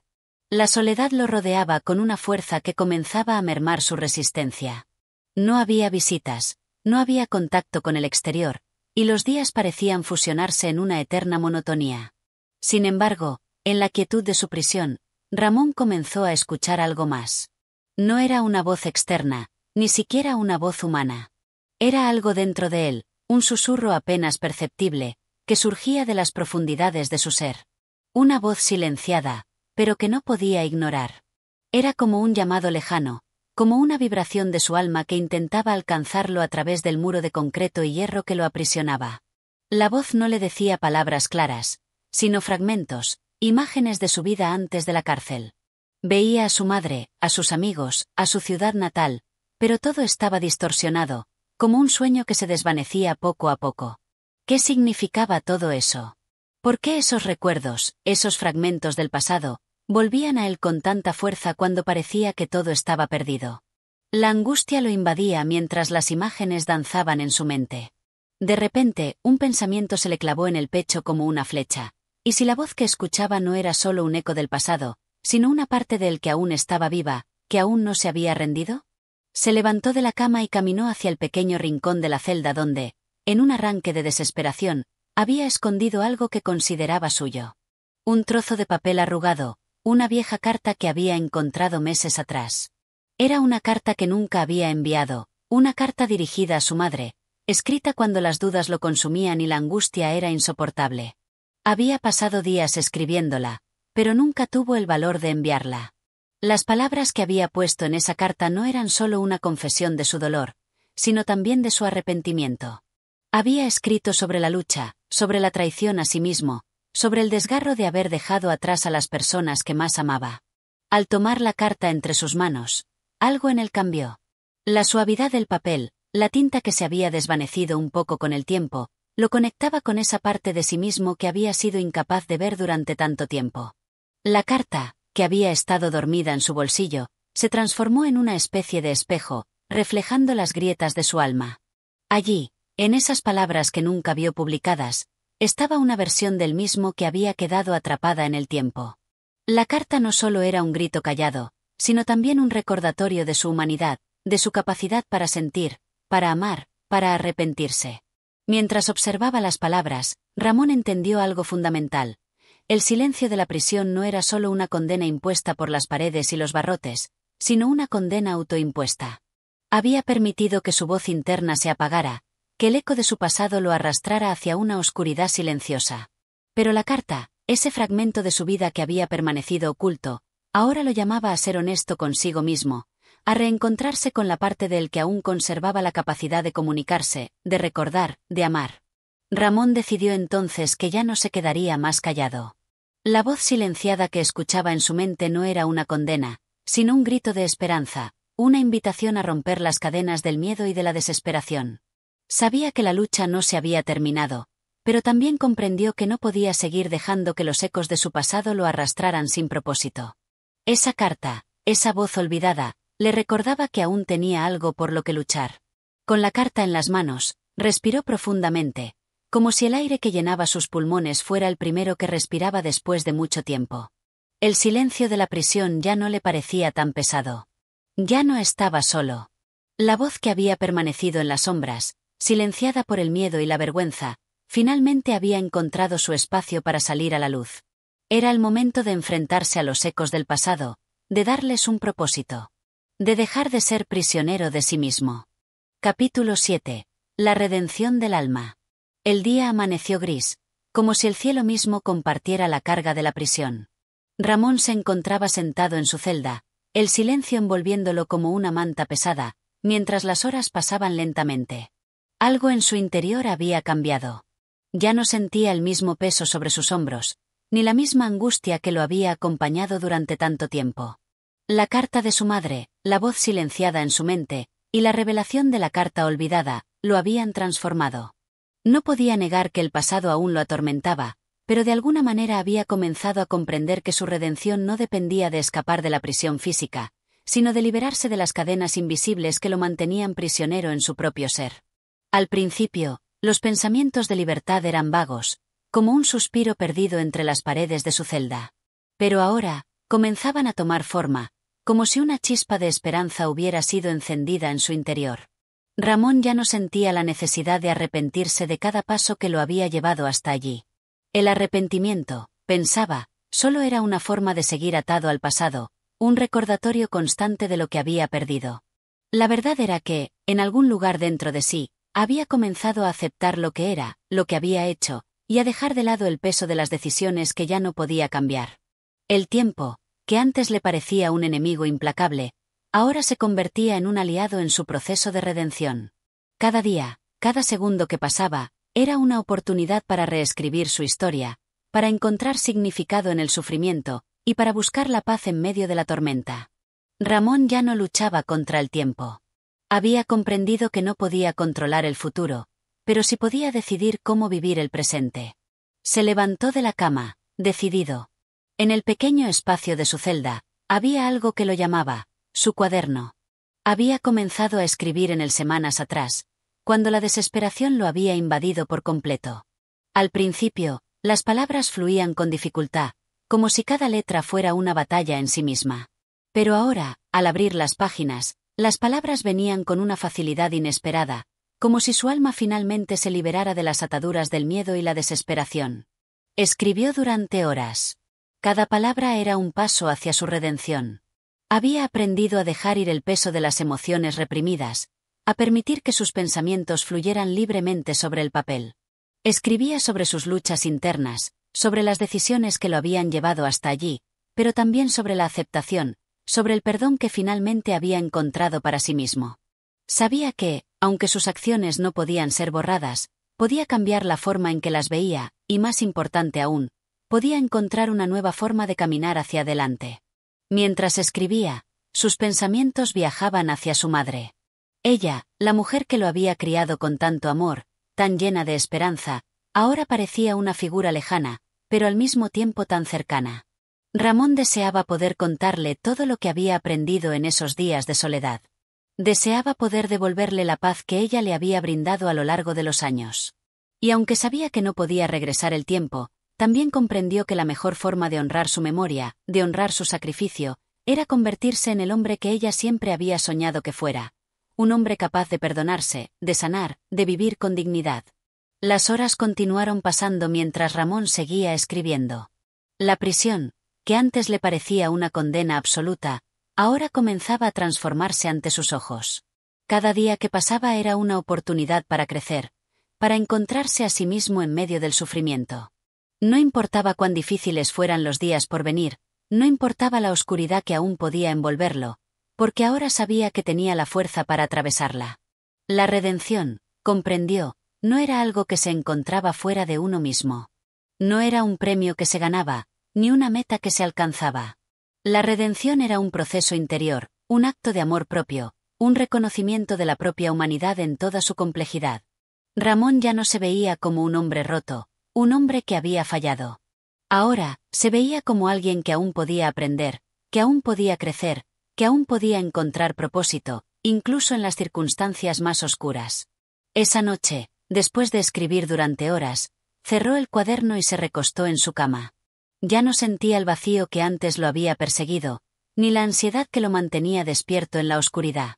La soledad lo rodeaba con una fuerza que comenzaba a mermar su resistencia. No había visitas, no había contacto con el exterior, y los días parecían fusionarse en una eterna monotonía. Sin embargo, en la quietud de su prisión, Ramón comenzó a escuchar algo más. No era una voz externa, ni siquiera una voz humana. Era algo dentro de él, un susurro apenas perceptible, que surgía de las profundidades de su ser. Una voz silenciada, pero que no podía ignorar. Era como un llamado lejano, como una vibración de su alma que intentaba alcanzarlo a través del muro de concreto y hierro que lo aprisionaba. La voz no le decía palabras claras, sino fragmentos, imágenes de su vida antes de la cárcel. Veía a su madre, a sus amigos, a su ciudad natal, pero todo estaba distorsionado, como un sueño que se desvanecía poco a poco. ¿Qué significaba todo eso? ¿Por qué esos recuerdos, esos fragmentos del pasado, volvían a él con tanta fuerza cuando parecía que todo estaba perdido? La angustia lo invadía mientras las imágenes danzaban en su mente. De repente, un pensamiento se le clavó en el pecho como una flecha. ¿Y si la voz que escuchaba no era solo un eco del pasado, sino una parte de él que aún estaba viva, que aún no se había rendido? Se levantó de la cama y caminó hacia el pequeño rincón de la celda donde, en un arranque de desesperación, había escondido algo que consideraba suyo. Un trozo de papel arrugado, una vieja carta que había encontrado meses atrás. Era una carta que nunca había enviado, una carta dirigida a su madre, escrita cuando las dudas lo consumían y la angustia era insoportable. Había pasado días escribiéndola, pero nunca tuvo el valor de enviarla. Las palabras que había puesto en esa carta no eran solo una confesión de su dolor, sino también de su arrepentimiento. Había escrito sobre la lucha, sobre la traición a sí mismo, sobre el desgarro de haber dejado atrás a las personas que más amaba. Al tomar la carta entre sus manos, algo en él cambió. La suavidad del papel, la tinta que se había desvanecido un poco con el tiempo, lo conectaba con esa parte de sí mismo que había sido incapaz de ver durante tanto tiempo. La carta, que había estado dormida en su bolsillo, se transformó en una especie de espejo, reflejando las grietas de su alma. Allí, en esas palabras que nunca vio publicadas, estaba una versión del mismo que había quedado atrapada en el tiempo. La carta no solo era un grito callado, sino también un recordatorio de su humanidad, de su capacidad para sentir, para amar, para arrepentirse. Mientras observaba las palabras, Ramón entendió algo fundamental. El silencio de la prisión no era solo una condena impuesta por las paredes y los barrotes, sino una condena autoimpuesta. Había permitido que su voz interna se apagara, que el eco de su pasado lo arrastrara hacia una oscuridad silenciosa. Pero la carta, ese fragmento de su vida que había permanecido oculto, ahora lo llamaba a ser honesto consigo mismo, a reencontrarse con la parte de él que aún conservaba la capacidad de comunicarse, de recordar, de amar. Ramón decidió entonces que ya no se quedaría más callado. La voz silenciada que escuchaba en su mente no era una condena, sino un grito de esperanza, una invitación a romper las cadenas del miedo y de la desesperación. Sabía que la lucha no se había terminado, pero también comprendió que no podía seguir dejando que los ecos de su pasado lo arrastraran sin propósito. Esa carta, esa voz olvidada, le recordaba que aún tenía algo por lo que luchar. Con la carta en las manos, respiró profundamente, como si el aire que llenaba sus pulmones fuera el primero que respiraba después de mucho tiempo. El silencio de la prisión ya no le parecía tan pesado. Ya no estaba solo. La voz que había permanecido en las sombras, silenciada por el miedo y la vergüenza, finalmente había encontrado su espacio para salir a la luz. Era el momento de enfrentarse a los ecos del pasado, de darles un propósito. De dejar de ser prisionero de sí mismo. Capítulo 7. La redención del alma. El día amaneció gris, como si el cielo mismo compartiera la carga de la prisión. Ramón se encontraba sentado en su celda, el silencio envolviéndolo como una manta pesada, mientras las horas pasaban lentamente. Algo en su interior había cambiado. Ya no sentía el mismo peso sobre sus hombros, ni la misma angustia que lo había acompañado durante tanto tiempo. La carta de su madre, la voz silenciada en su mente, y la revelación de la carta olvidada, lo habían transformado. No podía negar que el pasado aún lo atormentaba, pero de alguna manera había comenzado a comprender que su redención no dependía de escapar de la prisión física, sino de liberarse de las cadenas invisibles que lo mantenían prisionero en su propio ser. Al principio, los pensamientos de libertad eran vagos, como un suspiro perdido entre las paredes de su celda. Pero ahora, comenzaban a tomar forma, como si una chispa de esperanza hubiera sido encendida en su interior. Ramón ya no sentía la necesidad de arrepentirse de cada paso que lo había llevado hasta allí. El arrepentimiento, pensaba, solo era una forma de seguir atado al pasado, un recordatorio constante de lo que había perdido. La verdad era que, en algún lugar dentro de sí, había comenzado a aceptar lo que era, lo que había hecho, y a dejar de lado el peso de las decisiones que ya no podía cambiar. El tiempo, que antes le parecía un enemigo implacable, ahora se convertía en un aliado en su proceso de redención. Cada día, cada segundo que pasaba, era una oportunidad para reescribir su historia, para encontrar significado en el sufrimiento, y para buscar la paz en medio de la tormenta. Ramón ya no luchaba contra el tiempo. Había comprendido que no podía controlar el futuro, pero sí podía decidir cómo vivir el presente. Se levantó de la cama, decidido. En el pequeño espacio de su celda, había algo que lo llamaba, su cuaderno. Había comenzado a escribir en él semanas atrás, cuando la desesperación lo había invadido por completo. Al principio, las palabras fluían con dificultad, como si cada letra fuera una batalla en sí misma. Pero ahora, al abrir las páginas, las palabras venían con una facilidad inesperada, como si su alma finalmente se liberara de las ataduras del miedo y la desesperación. Escribió durante horas. Cada palabra era un paso hacia su redención. Había aprendido a dejar ir el peso de las emociones reprimidas, a permitir que sus pensamientos fluyeran libremente sobre el papel. Escribía sobre sus luchas internas, sobre las decisiones que lo habían llevado hasta allí, pero también sobre la aceptación, sobre el perdón que finalmente había encontrado para sí mismo. Sabía que, aunque sus acciones no podían ser borradas, podía cambiar la forma en que las veía, y más importante aún, podía encontrar una nueva forma de caminar hacia adelante. Mientras escribía, sus pensamientos viajaban hacia su madre. Ella, la mujer que lo había criado con tanto amor, tan llena de esperanza, ahora parecía una figura lejana, pero al mismo tiempo tan cercana. Ramón deseaba poder contarle todo lo que había aprendido en esos días de soledad. Deseaba poder devolverle la paz que ella le había brindado a lo largo de los años. Y aunque sabía que no podía regresar el tiempo, también comprendió que la mejor forma de honrar su memoria, de honrar su sacrificio, era convertirse en el hombre que ella siempre había soñado que fuera. Un hombre capaz de perdonarse, de sanar, de vivir con dignidad. Las horas continuaron pasando mientras Ramón seguía escribiendo. La prisión, que antes le parecía una condena absoluta, ahora comenzaba a transformarse ante sus ojos. Cada día que pasaba era una oportunidad para crecer, para encontrarse a sí mismo en medio del sufrimiento. No importaba cuán difíciles fueran los días por venir, no importaba la oscuridad que aún podía envolverlo, porque ahora sabía que tenía la fuerza para atravesarla. La redención, comprendió, no era algo que se encontraba fuera de uno mismo. No era un premio que se ganaba, ni una meta que se alcanzaba. La redención era un proceso interior, un acto de amor propio, un reconocimiento de la propia humanidad en toda su complejidad. Ramón ya no se veía como un hombre roto, un hombre que había fallado. Ahora, se veía como alguien que aún podía aprender, que aún podía crecer, que aún podía encontrar propósito, incluso en las circunstancias más oscuras. Esa noche, después de escribir durante horas, cerró el cuaderno y se recostó en su cama. Ya no sentía el vacío que antes lo había perseguido, ni la ansiedad que lo mantenía despierto en la oscuridad.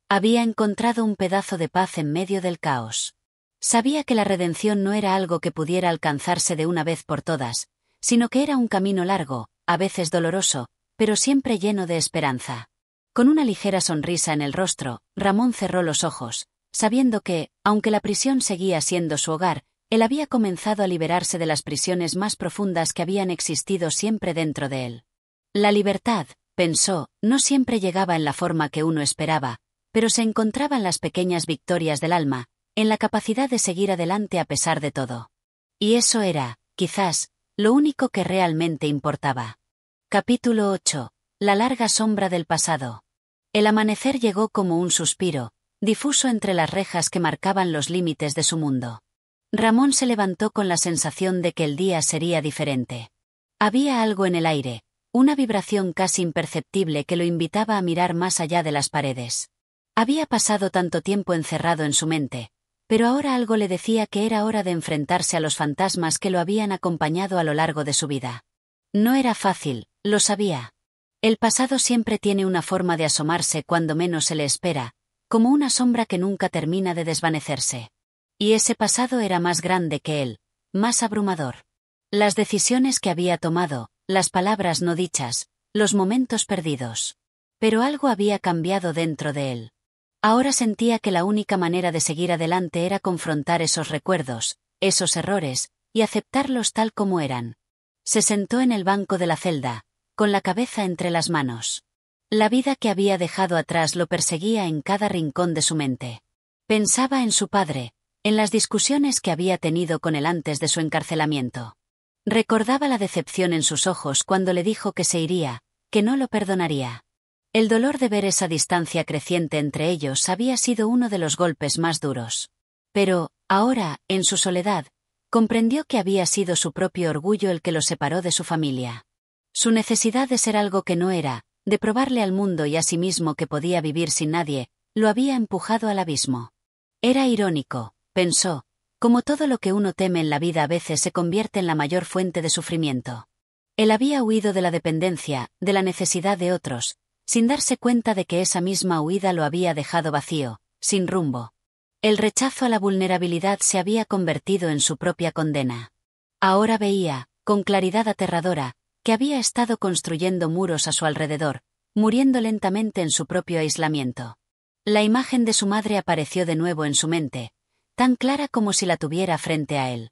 Había encontrado un pedazo de paz en medio del caos. Sabía que la redención no era algo que pudiera alcanzarse de una vez por todas, sino que era un camino largo, a veces doloroso, pero siempre lleno de esperanza. Con una ligera sonrisa en el rostro, Ramón cerró los ojos, sabiendo que, aunque la prisión seguía siendo su hogar, Él había comenzado a liberarse de las prisiones más profundas que habían existido siempre dentro de él. La libertad, pensó, no siempre llegaba en la forma que uno esperaba, pero se encontraba en las pequeñas victorias del alma, en la capacidad de seguir adelante a pesar de todo. Y eso era, quizás, lo único que realmente importaba. Capítulo 8. La larga sombra del pasado. El amanecer llegó como un suspiro, difuso entre las rejas que marcaban los límites de su mundo. Ramón se levantó con la sensación de que el día sería diferente. Había algo en el aire, una vibración casi imperceptible que lo invitaba a mirar más allá de las paredes. Había pasado tanto tiempo encerrado en su mente, pero ahora algo le decía que era hora de enfrentarse a los fantasmas que lo habían acompañado a lo largo de su vida. No era fácil, lo sabía. El pasado siempre tiene una forma de asomarse cuando menos se le espera, como una sombra que nunca termina de desvanecerse. Y ese pasado era más grande que él, más abrumador. Las decisiones que había tomado, las palabras no dichas, los momentos perdidos. Pero algo había cambiado dentro de él. Ahora sentía que la única manera de seguir adelante era confrontar esos recuerdos, esos errores, y aceptarlos tal como eran. Se sentó en el banco de la celda, con la cabeza entre las manos. La vida que había dejado atrás lo perseguía en cada rincón de su mente. Pensaba en su padre, en las discusiones que había tenido con él antes de su encarcelamiento. Recordaba la decepción en sus ojos cuando le dijo que se iría, que no lo perdonaría. El dolor de ver esa distancia creciente entre ellos había sido uno de los golpes más duros. Pero, ahora, en su soledad, comprendió que había sido su propio orgullo el que lo separó de su familia. Su necesidad de ser algo que no era, de probarle al mundo y a sí mismo que podía vivir sin nadie, lo había empujado al abismo. Era irónico, pensó, como todo lo que uno teme en la vida a veces se convierte en la mayor fuente de sufrimiento. Él había huido de la dependencia, de la necesidad de otros, sin darse cuenta de que esa misma huida lo había dejado vacío, sin rumbo. El rechazo a la vulnerabilidad se había convertido en su propia condena. Ahora veía, con claridad aterradora, que había estado construyendo muros a su alrededor, muriendo lentamente en su propio aislamiento. La imagen de su madre apareció de nuevo en su mente, tan clara como si la tuviera frente a él.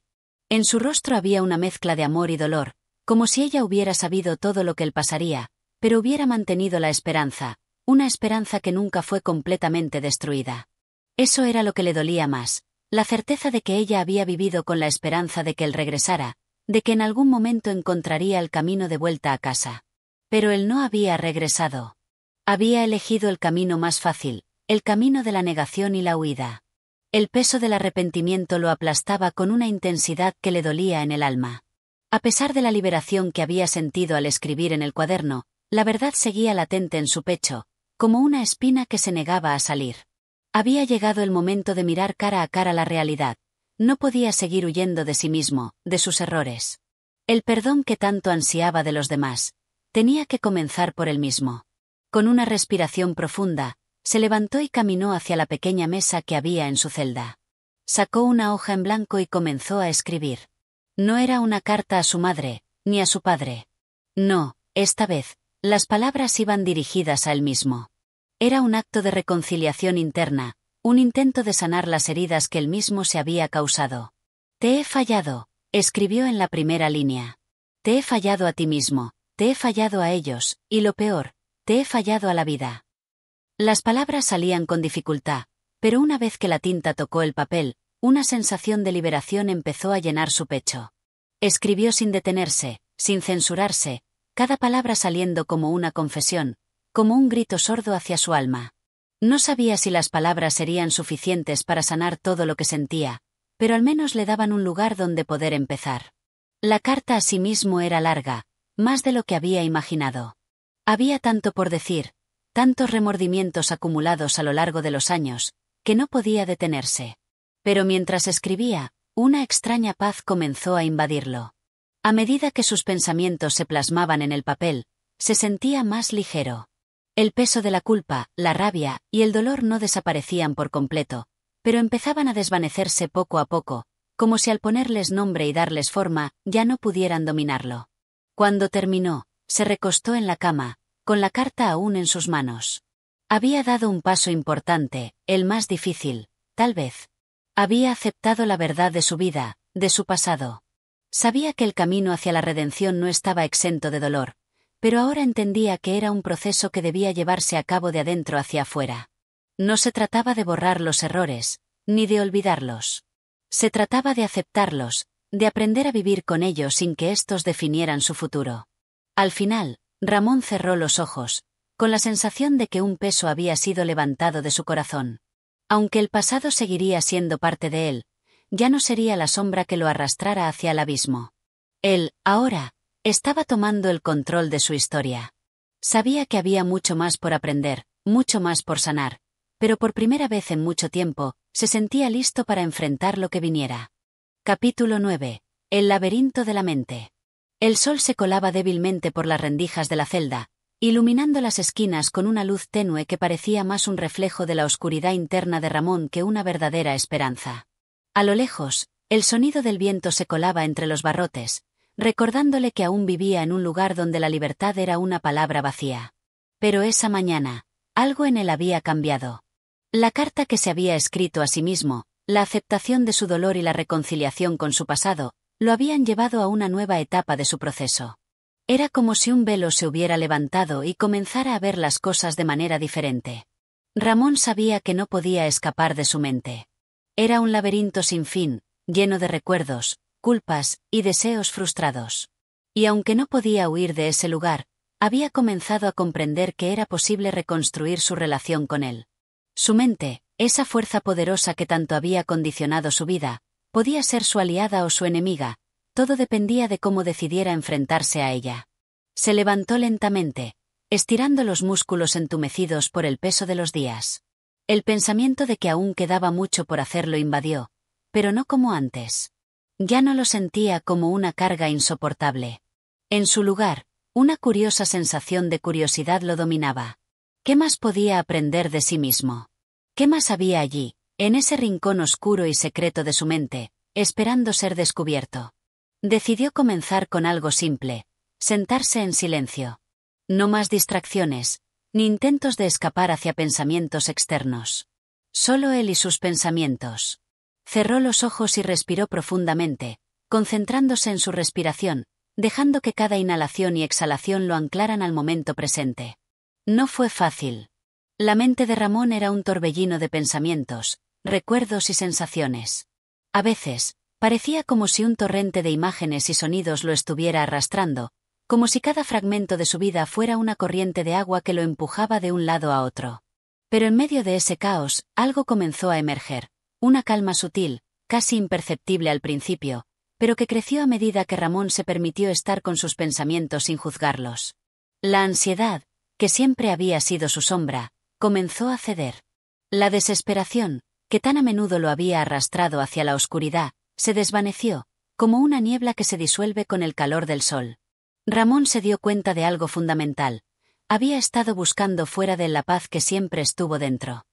En su rostro había una mezcla de amor y dolor, como si ella hubiera sabido todo lo que él pasaría, pero hubiera mantenido la esperanza, una esperanza que nunca fue completamente destruida. Eso era lo que le dolía más, la certeza de que ella había vivido con la esperanza de que él regresara, de que en algún momento encontraría el camino de vuelta a casa. Pero él no había regresado. Había elegido el camino más fácil, el camino de la negación y la huida. El peso del arrepentimiento lo aplastaba con una intensidad que le dolía en el alma. A pesar de la liberación que había sentido al escribir en el cuaderno, la verdad seguía latente en su pecho, como una espina que se negaba a salir. Había llegado el momento de mirar cara a cara la realidad. No podía seguir huyendo de sí mismo, de sus errores. El perdón que tanto ansiaba de los demás, tenía que comenzar por él mismo. Con una respiración profunda, se levantó y caminó hacia la pequeña mesa que había en su celda. Sacó una hoja en blanco y comenzó a escribir. No era una carta a su madre, ni a su padre. No, esta vez, las palabras iban dirigidas a él mismo. Era un acto de reconciliación interna, un intento de sanar las heridas que él mismo se había causado. Te he fallado, escribió en la primera línea. Te he fallado a ti mismo, te he fallado a ellos, y lo peor, te he fallado a la vida. Las palabras salían con dificultad, pero una vez que la tinta tocó el papel, una sensación de liberación empezó a llenar su pecho. Escribió sin detenerse, sin censurarse, cada palabra saliendo como una confesión, como un grito sordo hacia su alma. No sabía si las palabras serían suficientes para sanar todo lo que sentía, pero al menos le daban un lugar donde poder empezar. La carta a sí mismo era larga, más de lo que había imaginado. Había tanto por decir, tantos remordimientos acumulados a lo largo de los años, que no podía detenerse. Pero mientras escribía, una extraña paz comenzó a invadirlo. A medida que sus pensamientos se plasmaban en el papel, se sentía más ligero. El peso de la culpa, la rabia y el dolor no desaparecían por completo, pero empezaban a desvanecerse poco a poco, como si al ponerles nombre y darles forma, ya no pudieran dominarlo. Cuando terminó, se recostó en la cama, con la carta aún en sus manos. Había dado un paso importante, el más difícil, tal vez. Había aceptado la verdad de su vida, de su pasado. Sabía que el camino hacia la redención no estaba exento de dolor, pero ahora entendía que era un proceso que debía llevarse a cabo de adentro hacia afuera. No se trataba de borrar los errores, ni de olvidarlos. Se trataba de aceptarlos, de aprender a vivir con ellos sin que éstos definieran su futuro. Al final, Ramón cerró los ojos, con la sensación de que un peso había sido levantado de su corazón. Aunque el pasado seguiría siendo parte de él, ya no sería la sombra que lo arrastrara hacia el abismo. Él, ahora, estaba tomando el control de su historia. Sabía que había mucho más por aprender, mucho más por sanar, pero por primera vez en mucho tiempo, se sentía listo para enfrentar lo que viniera. Capítulo 9. El laberinto de la mente. El sol se colaba débilmente por las rendijas de la celda, iluminando las esquinas con una luz tenue que parecía más un reflejo de la oscuridad interna de Ramón que una verdadera esperanza. A lo lejos, el sonido del viento se colaba entre los barrotes, recordándole que aún vivía en un lugar donde la libertad era una palabra vacía. Pero esa mañana, algo en él había cambiado. La carta que se había escrito a sí mismo, la aceptación de su dolor y la reconciliación con su pasado, lo habían llevado a una nueva etapa de su proceso. Era como si un velo se hubiera levantado y comenzara a ver las cosas de manera diferente. Ramón sabía que no podía escapar de su mente. Era un laberinto sin fin, lleno de recuerdos, culpas y deseos frustrados. Y aunque no podía huir de ese lugar, había comenzado a comprender que era posible reconstruir su relación con él. Su mente, esa fuerza poderosa que tanto había condicionado su vida, podía ser su aliada o su enemiga, todo dependía de cómo decidiera enfrentarse a ella. Se levantó lentamente, estirando los músculos entumecidos por el peso de los días. El pensamiento de que aún quedaba mucho por hacer lo invadió, pero no como antes. Ya no lo sentía como una carga insoportable. En su lugar, una curiosa sensación de curiosidad lo dominaba. ¿Qué más podía aprender de sí mismo? ¿Qué más había allí, en ese rincón oscuro y secreto de su mente, esperando ser descubierto? Decidió comenzar con algo simple, sentarse en silencio. No más distracciones, ni intentos de escapar hacia pensamientos externos. Solo él y sus pensamientos. Cerró los ojos y respiró profundamente, concentrándose en su respiración, dejando que cada inhalación y exhalación lo anclaran al momento presente. No fue fácil. La mente de Ramón era un torbellino de pensamientos, recuerdos y sensaciones. A veces, parecía como si un torrente de imágenes y sonidos lo estuviera arrastrando, como si cada fragmento de su vida fuera una corriente de agua que lo empujaba de un lado a otro. Pero en medio de ese caos, algo comenzó a emerger, una calma sutil, casi imperceptible al principio, pero que creció a medida que Ramón se permitió estar con sus pensamientos sin juzgarlos. La ansiedad, que siempre había sido su sombra, comenzó a ceder. La desesperación, que tan a menudo lo había arrastrado hacia la oscuridad, se desvaneció, como una niebla que se disuelve con el calor del sol. Ramón se dio cuenta de algo fundamental. Había estado buscando fuera de él la paz que siempre estuvo dentro.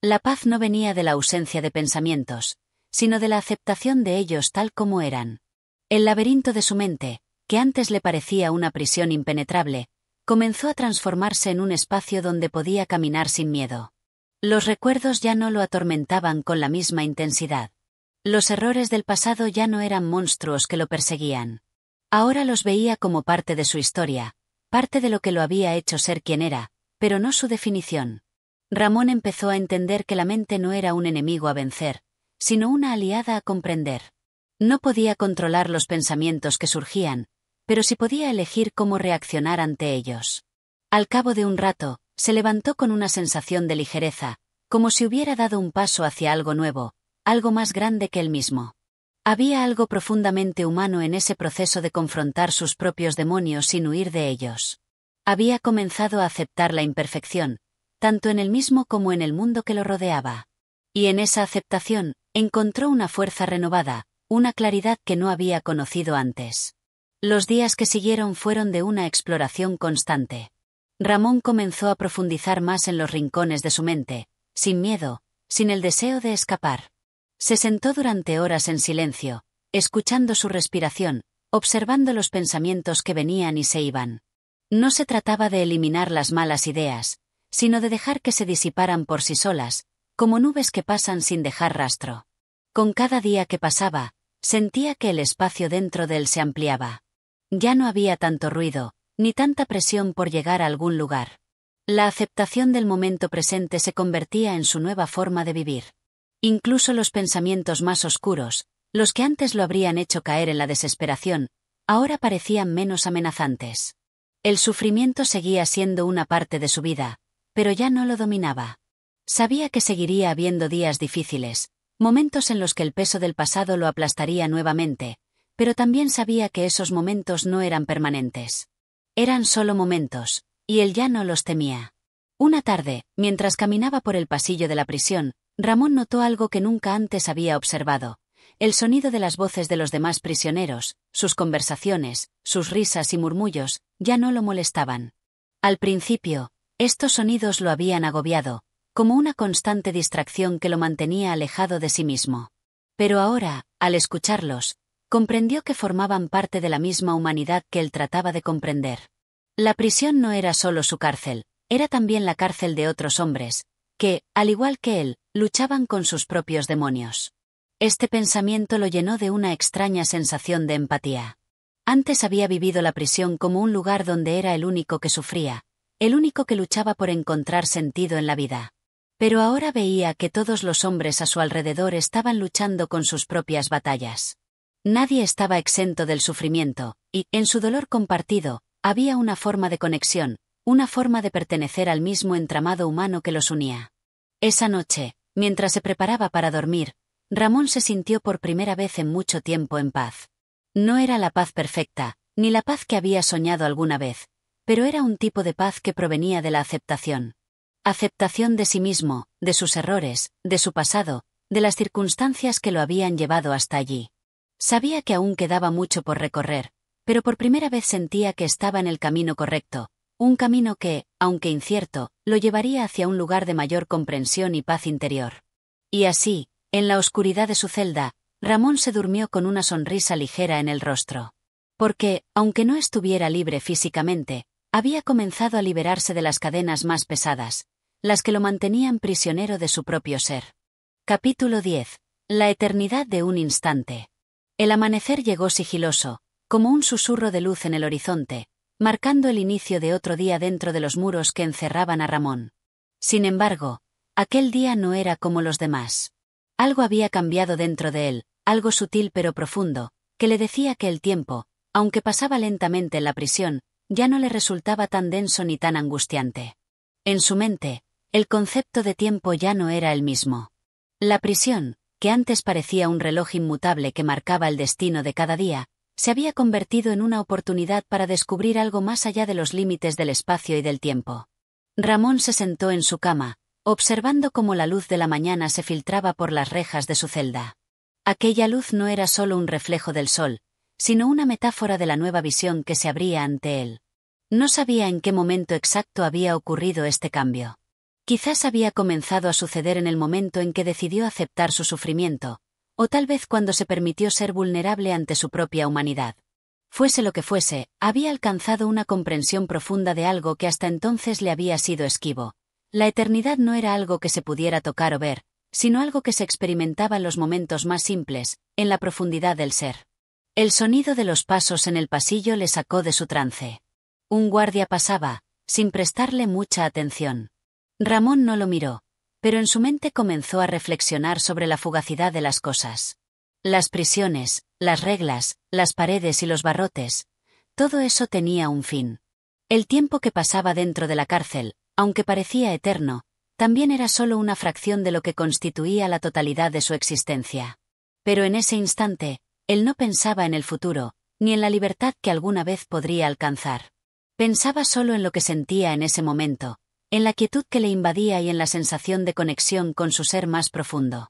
La paz no venía de la ausencia de pensamientos, sino de la aceptación de ellos tal como eran. El laberinto de su mente, que antes le parecía una prisión impenetrable, comenzó a transformarse en un espacio donde podía caminar sin miedo. Los recuerdos ya no lo atormentaban con la misma intensidad. Los errores del pasado ya no eran monstruos que lo perseguían. Ahora los veía como parte de su historia, parte de lo que lo había hecho ser quien era, pero no su definición. Ramón empezó a entender que la mente no era un enemigo a vencer, sino una aliada a comprender. No podía controlar los pensamientos que surgían, pero sí podía elegir cómo reaccionar ante ellos. Al cabo de un rato, se levantó con una sensación de ligereza, como si hubiera dado un paso hacia algo nuevo, algo más grande que él mismo. Había algo profundamente humano en ese proceso de confrontar sus propios demonios sin huir de ellos. Había comenzado a aceptar la imperfección, tanto en él mismo como en el mundo que lo rodeaba. Y en esa aceptación, encontró una fuerza renovada, una claridad que no había conocido antes. Los días que siguieron fueron de una exploración constante. Ramón comenzó a profundizar más en los rincones de su mente, sin miedo, sin el deseo de escapar. Se sentó durante horas en silencio, escuchando su respiración, observando los pensamientos que venían y se iban. No se trataba de eliminar las malas ideas, sino de dejar que se disiparan por sí solas, como nubes que pasan sin dejar rastro. Con cada día que pasaba, Sentía que el espacio dentro de él se ampliaba. Ya no había tanto ruido, ni tanta presión por llegar a algún lugar. La aceptación del momento presente se convertía en su nueva forma de vivir. Incluso los pensamientos más oscuros, los que antes lo habrían hecho caer en la desesperación, ahora parecían menos amenazantes. El sufrimiento seguía siendo una parte de su vida, pero ya no lo dominaba. Sabía que seguiría habiendo días difíciles, momentos en los que el peso del pasado lo aplastaría nuevamente, pero también sabía que esos momentos no eran permanentes. Eran solo momentos, y él ya no los temía. Una tarde, mientras caminaba por el pasillo de la prisión, Ramón notó algo que nunca antes había observado: el sonido de las voces de los demás prisioneros, sus conversaciones, sus risas y murmullos, ya no lo molestaban. Al principio, estos sonidos lo habían agobiado, como una constante distracción que lo mantenía alejado de sí mismo. Pero ahora, al escucharlos, comprendió que formaban parte de la misma humanidad que él trataba de comprender. La prisión no era solo su cárcel, era también la cárcel de otros hombres, que, al igual que él, luchaban con sus propios demonios. Este pensamiento lo llenó de una extraña sensación de empatía. Antes había vivido la prisión como un lugar donde era el único que sufría, el único que luchaba por encontrar sentido en la vida. Pero ahora veía que todos los hombres a su alrededor estaban luchando con sus propias batallas. Nadie estaba exento del sufrimiento, y, en su dolor compartido, había una forma de conexión, una forma de pertenecer al mismo entramado humano que los unía. Esa noche, mientras se preparaba para dormir, Ramón se sintió por primera vez en mucho tiempo en paz. No era la paz perfecta, ni la paz que había soñado alguna vez, pero era un tipo de paz que provenía de la aceptación. Aceptación de sí mismo, de sus errores, de su pasado, de las circunstancias que lo habían llevado hasta allí. Sabía que aún quedaba mucho por recorrer, pero por primera vez sentía que estaba en el camino correcto, un camino que, aunque incierto, lo llevaría hacia un lugar de mayor comprensión y paz interior. Y así, en la oscuridad de su celda, Ramón se durmió con una sonrisa ligera en el rostro. Porque, aunque no estuviera libre físicamente, había comenzado a liberarse de las cadenas más pesadas, las que lo mantenían prisionero de su propio ser. Capítulo 10. La eternidad de un instante. El amanecer llegó sigiloso, como un susurro de luz en el horizonte, marcando el inicio de otro día dentro de los muros que encerraban a Ramón. Sin embargo, aquel día no era como los demás. Algo había cambiado dentro de él, algo sutil pero profundo, que le decía que el tiempo, aunque pasaba lentamente en la prisión, ya no le resultaba tan denso ni tan angustiante. En su mente, el concepto de tiempo ya no era el mismo. La prisión, que antes parecía un reloj inmutable que marcaba el destino de cada día, se había convertido en una oportunidad para descubrir algo más allá de los límites del espacio y del tiempo. Ramón se sentó en su cama, observando cómo la luz de la mañana se filtraba por las rejas de su celda. Aquella luz no era solo un reflejo del sol, sino una metáfora de la nueva visión que se abría ante él. No sabía en qué momento exacto había ocurrido este cambio. Quizás había comenzado a suceder en el momento en que decidió aceptar su sufrimiento, o tal vez cuando se permitió ser vulnerable ante su propia humanidad. Fuese lo que fuese, había alcanzado una comprensión profunda de algo que hasta entonces le había sido esquivo. La eternidad no era algo que se pudiera tocar o ver, sino algo que se experimentaba en los momentos más simples, en la profundidad del ser. El sonido de los pasos en el pasillo le sacó de su trance. Un guardia pasaba, sin prestarle mucha atención. Ramón no lo miró, pero en su mente comenzó a reflexionar sobre la fugacidad de las cosas. Las prisiones, las reglas, las paredes y los barrotes, todo eso tenía un fin. El tiempo que pasaba dentro de la cárcel, aunque parecía eterno, también era solo una fracción de lo que constituía la totalidad de su existencia. Pero en ese instante, él no pensaba en el futuro, ni en la libertad que alguna vez podría alcanzar. Pensaba solo en lo que sentía en ese momento, en la quietud que le invadía y en la sensación de conexión con su ser más profundo.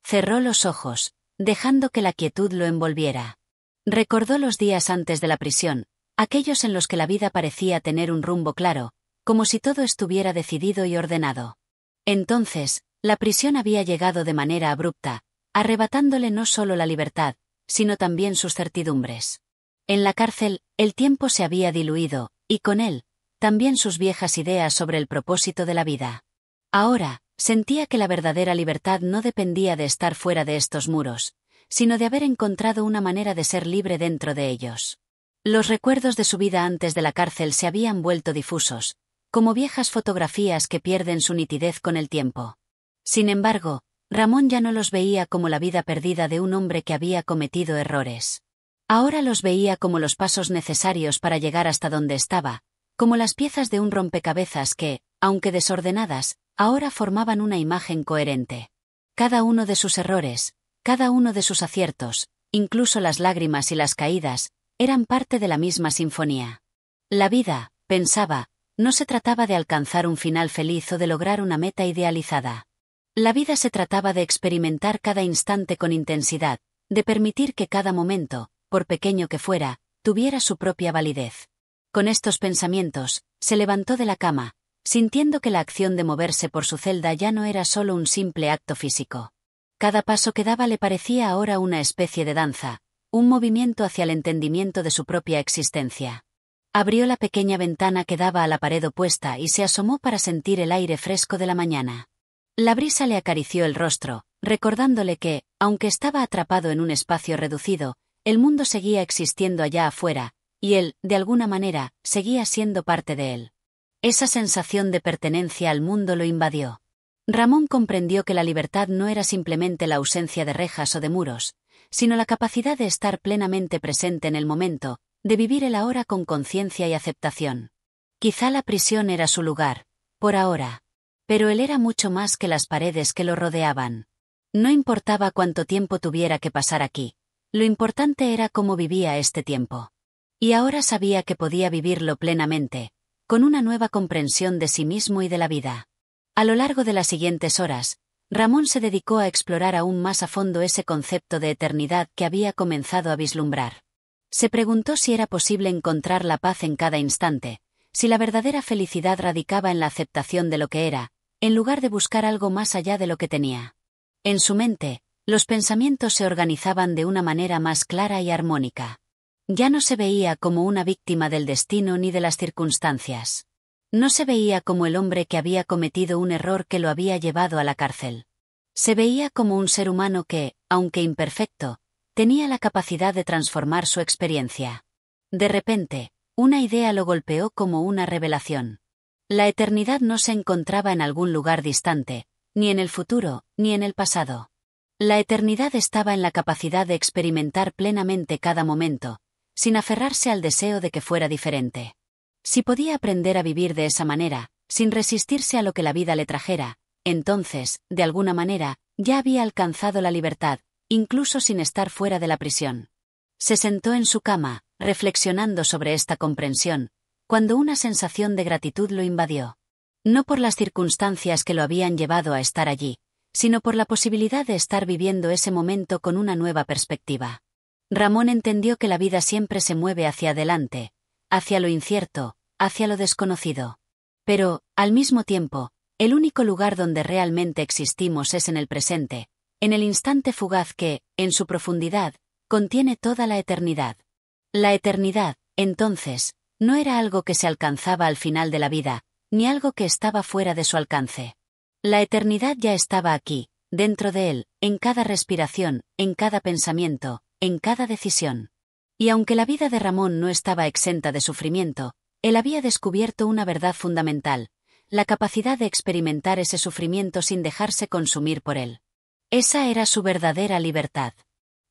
Cerró los ojos, dejando que la quietud lo envolviera. Recordó los días antes de la prisión, aquellos en los que la vida parecía tener un rumbo claro, como si todo estuviera decidido y ordenado. Entonces, la prisión había llegado de manera abrupta, arrebatándole no solo la libertad, sino también sus certidumbres. En la cárcel, el tiempo se había diluido, y con él, también sus viejas ideas sobre el propósito de la vida. Ahora, sentía que la verdadera libertad no dependía de estar fuera de estos muros, sino de haber encontrado una manera de ser libre dentro de ellos. Los recuerdos de su vida antes de la cárcel se habían vuelto difusos, como viejas fotografías que pierden su nitidez con el tiempo. Sin embargo, Ramón ya no los veía como la vida perdida de un hombre que había cometido errores. Ahora los veía como los pasos necesarios para llegar hasta donde estaba, como las piezas de un rompecabezas que, aunque desordenadas, ahora formaban una imagen coherente. Cada uno de sus errores, cada uno de sus aciertos, incluso las lágrimas y las caídas, eran parte de la misma sinfonía. La vida, pensaba, no se trataba de alcanzar un final feliz o de lograr una meta idealizada. La vida se trataba de experimentar cada instante con intensidad, de permitir que cada momento, por pequeño que fuera, tuviera su propia validez. Con estos pensamientos, se levantó de la cama, sintiendo que la acción de moverse por su celda ya no era solo un simple acto físico. Cada paso que daba le parecía ahora una especie de danza, un movimiento hacia el entendimiento de su propia existencia. Abrió la pequeña ventana que daba a la pared opuesta y se asomó para sentir el aire fresco de la mañana. La brisa le acarició el rostro, recordándole que, aunque estaba atrapado en un espacio reducido, el mundo seguía existiendo allá afuera, y él, de alguna manera, seguía siendo parte de él. Esa sensación de pertenencia al mundo lo invadió. Ramón comprendió que la libertad no era simplemente la ausencia de rejas o de muros, sino la capacidad de estar plenamente presente en el momento, de vivir el ahora con conciencia y aceptación. Quizá la prisión era su lugar, por ahora. Pero él era mucho más que las paredes que lo rodeaban. No importaba cuánto tiempo tuviera que pasar aquí. Lo importante era cómo vivía este tiempo. Y ahora sabía que podía vivirlo plenamente, con una nueva comprensión de sí mismo y de la vida. A lo largo de las siguientes horas, Ramón se dedicó a explorar aún más a fondo ese concepto de eternidad que había comenzado a vislumbrar. Se preguntó si era posible encontrar la paz en cada instante, si la verdadera felicidad radicaba en la aceptación de lo que era, en lugar de buscar algo más allá de lo que tenía. En su mente, los pensamientos se organizaban de una manera más clara y armónica. Ya no se veía como una víctima del destino ni de las circunstancias. No se veía como el hombre que había cometido un error que lo había llevado a la cárcel. Se veía como un ser humano que, aunque imperfecto, tenía la capacidad de transformar su experiencia. De repente, una idea lo golpeó como una revelación. La eternidad no se encontraba en algún lugar distante, ni en el futuro, ni en el pasado. La eternidad estaba en la capacidad de experimentar plenamente cada momento, sin aferrarse al deseo de que fuera diferente. Si podía aprender a vivir de esa manera, sin resistirse a lo que la vida le trajera, entonces, de alguna manera, ya había alcanzado la libertad, incluso sin estar fuera de la prisión. Se sentó en su cama, reflexionando sobre esta comprensión, cuando una sensación de gratitud lo invadió. No por las circunstancias que lo habían llevado a estar allí, sino por la posibilidad de estar viviendo ese momento con una nueva perspectiva. Ramón entendió que la vida siempre se mueve hacia adelante, hacia lo incierto, hacia lo desconocido. Pero, al mismo tiempo, el único lugar donde realmente existimos es en el presente, en el instante fugaz que, en su profundidad, contiene toda la eternidad. La eternidad, entonces, no era algo que se alcanzaba al final de la vida, ni algo que estaba fuera de su alcance. La eternidad ya estaba aquí, dentro de él, en cada respiración, en cada pensamiento, en cada decisión. Y aunque la vida de Ramón no estaba exenta de sufrimiento, él había descubierto una verdad fundamental, la capacidad de experimentar ese sufrimiento sin dejarse consumir por él. Esa era su verdadera libertad.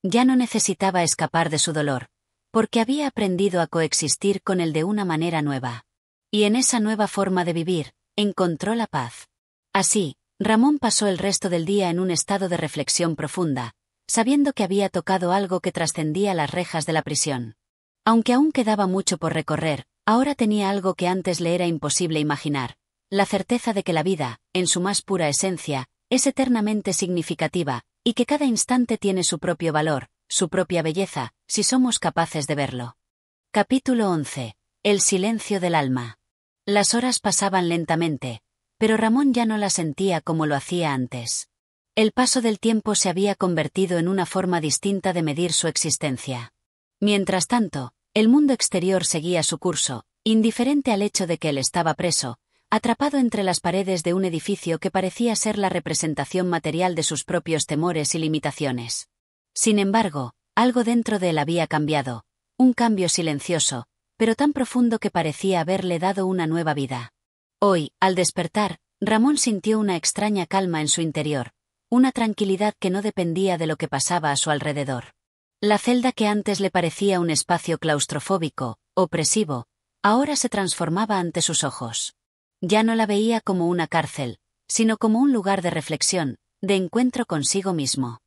Ya no necesitaba escapar de su dolor, porque había aprendido a coexistir con él de una manera nueva. Y en esa nueva forma de vivir, encontró la paz. Así, Ramón pasó el resto del día en un estado de reflexión profunda, sabiendo que había tocado algo que trascendía las rejas de la prisión. Aunque aún quedaba mucho por recorrer, ahora tenía algo que antes le era imposible imaginar, la certeza de que la vida, en su más pura esencia, es eternamente significativa, y que cada instante tiene su propio valor, su propia belleza, si somos capaces de verlo. Capítulo 11. El silencio del alma. Las horas pasaban lentamente, pero Ramón ya no las sentía como lo hacía antes. El paso del tiempo se había convertido en una forma distinta de medir su existencia. Mientras tanto, el mundo exterior seguía su curso, indiferente al hecho de que él estaba preso, atrapado entre las paredes de un edificio que parecía ser la representación material de sus propios temores y limitaciones. Sin embargo, algo dentro de él había cambiado, un cambio silencioso, pero tan profundo que parecía haberle dado una nueva vida. Hoy, al despertar, Ramón sintió una extraña calma en su interior, una tranquilidad que no dependía de lo que pasaba a su alrededor. La celda que antes le parecía un espacio claustrofóbico, opresivo, ahora se transformaba ante sus ojos. Ya no la veía como una cárcel, sino como un lugar de reflexión, de encuentro consigo mismo.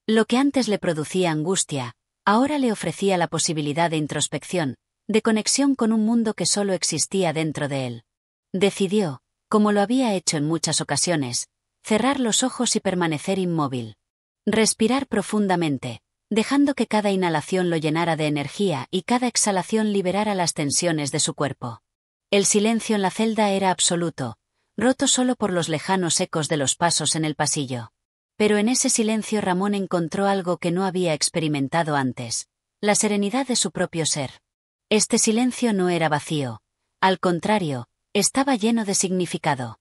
Lo que antes le producía angustia, ahora le ofrecía la posibilidad de introspección, de conexión con un mundo que solo existía dentro de él. Decidió, como lo había hecho en muchas ocasiones, cerrar los ojos y permanecer inmóvil. Respirar profundamente, dejando que cada inhalación lo llenara de energía y cada exhalación liberara las tensiones de su cuerpo. El silencio en la celda era absoluto, roto solo por los lejanos ecos de los pasos en el pasillo. Pero en ese silencio Ramón encontró algo que no había experimentado antes, la serenidad de su propio ser. Este silencio no era vacío, al contrario, estaba lleno de significado.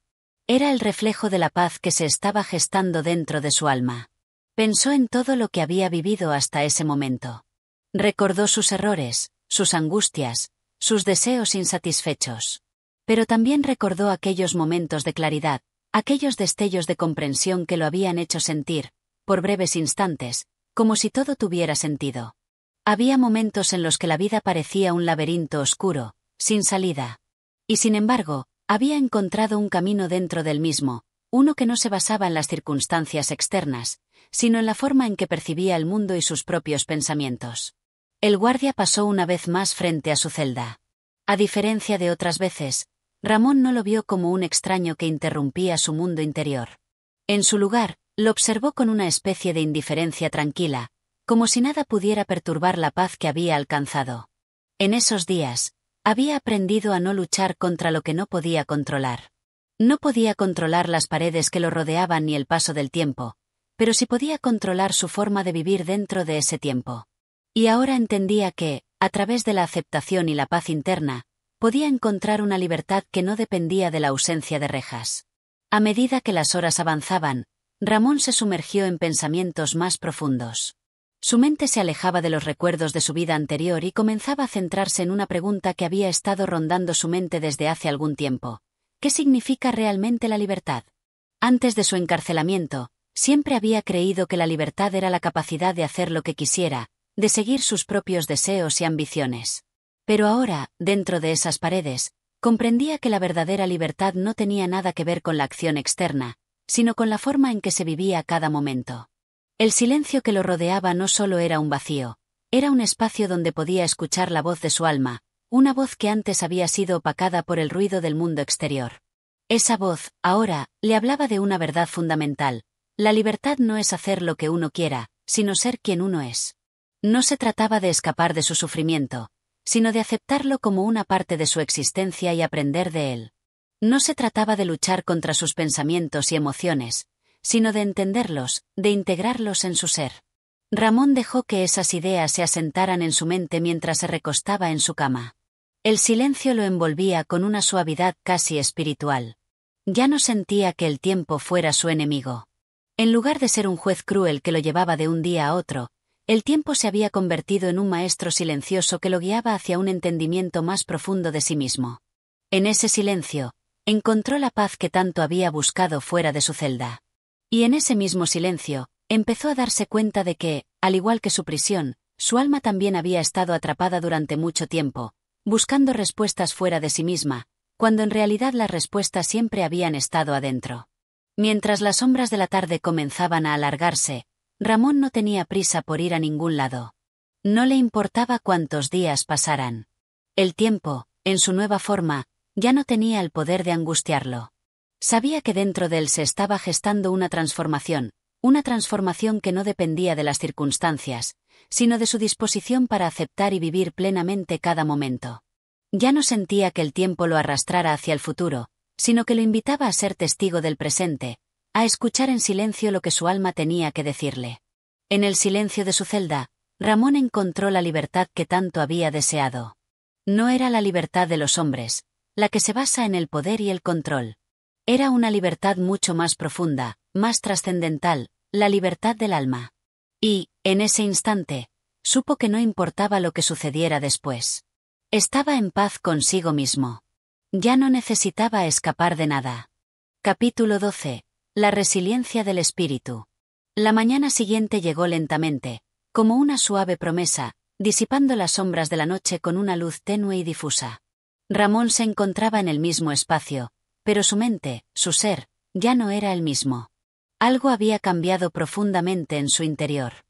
Era el reflejo de la paz que se estaba gestando dentro de su alma. Pensó en todo lo que había vivido hasta ese momento. Recordó sus errores, sus angustias, sus deseos insatisfechos. Pero también recordó aquellos momentos de claridad, aquellos destellos de comprensión que lo habían hecho sentir, por breves instantes, como si todo tuviera sentido. Había momentos en los que la vida parecía un laberinto oscuro, sin salida. Y sin embargo, había encontrado un camino dentro del mismo, uno que no se basaba en las circunstancias externas, sino en la forma en que percibía el mundo y sus propios pensamientos. El guardia pasó una vez más frente a su celda. A diferencia de otras veces, Ramón no lo vio como un extraño que interrumpía su mundo interior. En su lugar, lo observó con una especie de indiferencia tranquila, como si nada pudiera perturbar la paz que había alcanzado. En esos días, había aprendido a no luchar contra lo que no podía controlar. No podía controlar las paredes que lo rodeaban ni el paso del tiempo, pero sí podía controlar su forma de vivir dentro de ese tiempo. Y ahora entendía que, a través de la aceptación y la paz interna, podía encontrar una libertad que no dependía de la ausencia de rejas. A medida que las horas avanzaban, Ramón se sumergió en pensamientos más profundos. Su mente se alejaba de los recuerdos de su vida anterior y comenzaba a centrarse en una pregunta que había estado rondando su mente desde hace algún tiempo. ¿Qué significa realmente la libertad? Antes de su encarcelamiento, siempre había creído que la libertad era la capacidad de hacer lo que quisiera, de seguir sus propios deseos y ambiciones. Pero ahora, dentro de esas paredes, comprendía que la verdadera libertad no tenía nada que ver con la acción externa, sino con la forma en que se vivía cada momento. El silencio que lo rodeaba no solo era un vacío, era un espacio donde podía escuchar la voz de su alma, una voz que antes había sido opacada por el ruido del mundo exterior. Esa voz, ahora, le hablaba de una verdad fundamental: la libertad no es hacer lo que uno quiera, sino ser quien uno es. No se trataba de escapar de su sufrimiento, sino de aceptarlo como una parte de su existencia y aprender de él. No se trataba de luchar contra sus pensamientos y emociones, sino de entenderlos, de integrarlos en su ser. Ramón dejó que esas ideas se asentaran en su mente mientras se recostaba en su cama. El silencio lo envolvía con una suavidad casi espiritual. Ya no sentía que el tiempo fuera su enemigo. En lugar de ser un juez cruel que lo llevaba de un día a otro, el tiempo se había convertido en un maestro silencioso que lo guiaba hacia un entendimiento más profundo de sí mismo. En ese silencio, encontró la paz que tanto había buscado fuera de su celda. Y en ese mismo silencio, empezó a darse cuenta de que, al igual que su prisión, su alma también había estado atrapada durante mucho tiempo, buscando respuestas fuera de sí misma, cuando en realidad las respuestas siempre habían estado adentro. Mientras las sombras de la tarde comenzaban a alargarse, Ramón no tenía prisa por ir a ningún lado. No le importaba cuántos días pasaran. El tiempo, en su nueva forma, ya no tenía el poder de angustiarlo. Sabía que dentro de él se estaba gestando una transformación que no dependía de las circunstancias, sino de su disposición para aceptar y vivir plenamente cada momento. Ya no sentía que el tiempo lo arrastrara hacia el futuro, sino que lo invitaba a ser testigo del presente, a escuchar en silencio lo que su alma tenía que decirle. En el silencio de su celda, Ramón encontró la libertad que tanto había deseado. No era la libertad de los hombres, la que se basa en el poder y el control. Era una libertad mucho más profunda, más trascendental, la libertad del alma. Y, En ese instante, supo que no importaba lo que sucediera después. Estaba en paz consigo mismo. Ya no necesitaba escapar de nada. Capítulo 12. La resiliencia del espíritu. La mañana siguiente llegó lentamente, como una suave promesa, disipando las sombras de la noche con una luz tenue y difusa. Ramón se encontraba en el mismo espacio, pero su mente, su ser, ya no era el mismo. Algo había cambiado profundamente en su interior.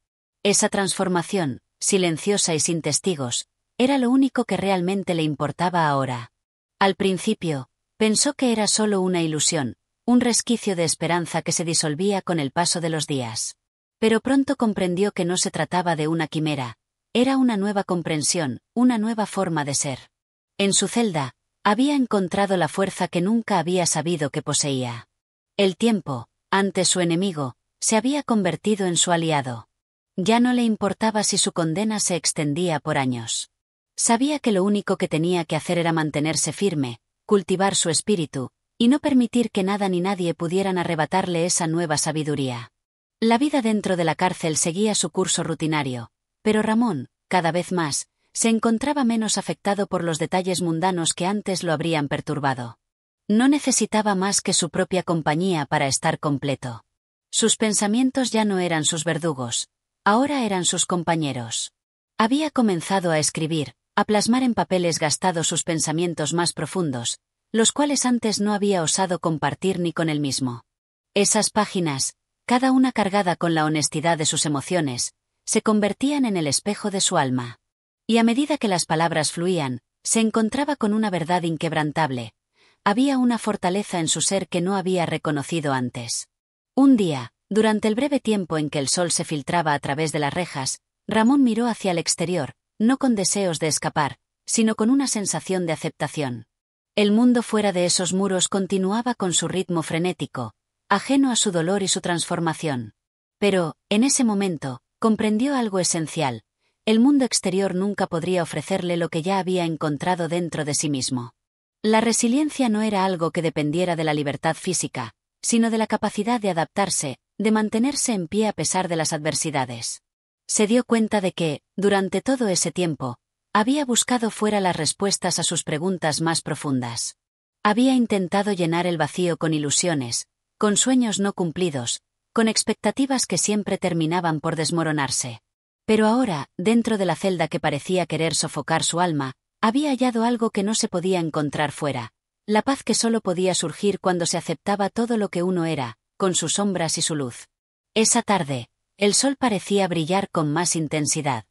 Esa transformación, silenciosa y sin testigos, era lo único que realmente le importaba ahora. Al principio, pensó que era solo una ilusión, un resquicio de esperanza que se disolvía con el paso de los días. Pero pronto comprendió que no se trataba de una quimera, era una nueva comprensión, una nueva forma de ser. En su celda, había encontrado la fuerza que nunca había sabido que poseía. El tiempo, antes su enemigo, se había convertido en su aliado. Ya no le importaba si su condena se extendía por años. Sabía que lo único que tenía que hacer era mantenerse firme, cultivar su espíritu, y no permitir que nada ni nadie pudieran arrebatarle esa nueva sabiduría. La vida dentro de la cárcel seguía su curso rutinario, pero Ramón, cada vez más, se encontraba menos afectado por los detalles mundanos que antes lo habrían perturbado. No necesitaba más que su propia compañía para estar completo. Sus pensamientos ya no eran sus verdugos, ahora eran sus compañeros. Había comenzado a escribir, a plasmar en papeles gastados sus pensamientos más profundos, los cuales antes no había osado compartir ni con él mismo. Esas páginas, cada una cargada con la honestidad de sus emociones, se convertían en el espejo de su alma. Y a medida que las palabras fluían, se encontraba con una verdad inquebrantable. Había una fortaleza en su ser que no había reconocido antes. Un día, durante el breve tiempo en que el sol se filtraba a través de las rejas, Ramón miró hacia el exterior, no con deseos de escapar, sino con una sensación de aceptación. El mundo fuera de esos muros continuaba con su ritmo frenético, ajeno a su dolor y su transformación. Pero, en ese momento, comprendió algo esencial. El mundo exterior nunca podría ofrecerle lo que ya había encontrado dentro de sí mismo. La resiliencia no era algo que dependiera de la libertad física, sino de la capacidad de adaptarse, de mantenerse en pie a pesar de las adversidades. Se dio cuenta de que, durante todo ese tiempo, había buscado fuera las respuestas a sus preguntas más profundas. Había intentado llenar el vacío con ilusiones, con sueños no cumplidos, con expectativas que siempre terminaban por desmoronarse. Pero ahora, dentro de la celda que parecía querer sofocar su alma, había hallado algo que no se podía encontrar fuera, la paz que solo podía surgir cuando se aceptaba todo lo que uno era, con sus sombras y su luz. Esa tarde, el sol parecía brillar con más intensidad.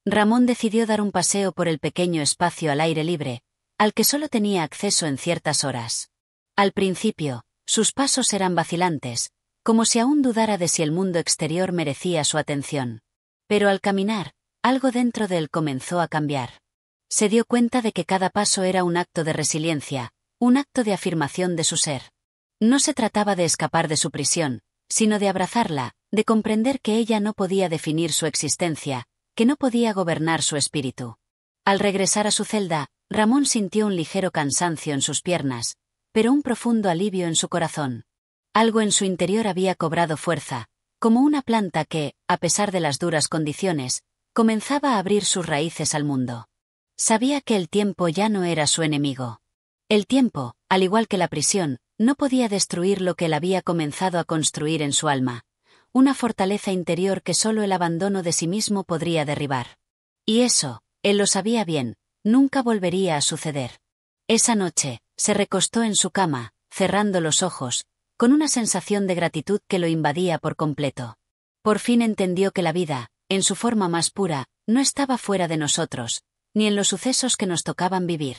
Ramón decidió dar un paseo por el pequeño espacio al aire libre, al que solo tenía acceso en ciertas horas. Al principio, sus pasos eran vacilantes, como si aún dudara de si el mundo exterior merecía su atención. Pero al caminar, algo dentro de él comenzó a cambiar. Se dio cuenta de que cada paso era un acto de resiliencia, un acto de afirmación de su ser. No se trataba de escapar de su prisión, sino de abrazarla, de comprender que ella no podía definir su existencia, que no podía gobernar su espíritu. Al regresar a su celda, Ramón sintió un ligero cansancio en sus piernas, pero un profundo alivio en su corazón. Algo en su interior había cobrado fuerza, como una planta que, a pesar de las duras condiciones, comenzaba a abrir sus raíces al mundo. Sabía que el tiempo ya no era su enemigo. El tiempo, al igual que la prisión, no podía destruir lo que él había comenzado a construir en su alma, una fortaleza interior que solo el abandono de sí mismo podría derribar. Y eso, él lo sabía bien, nunca volvería a suceder. Esa noche, se recostó en su cama, cerrando los ojos, con una sensación de gratitud que lo invadía por completo. Por fin entendió que la vida, en su forma más pura, no estaba fuera de nosotros, ni en los sucesos que nos tocaban vivir.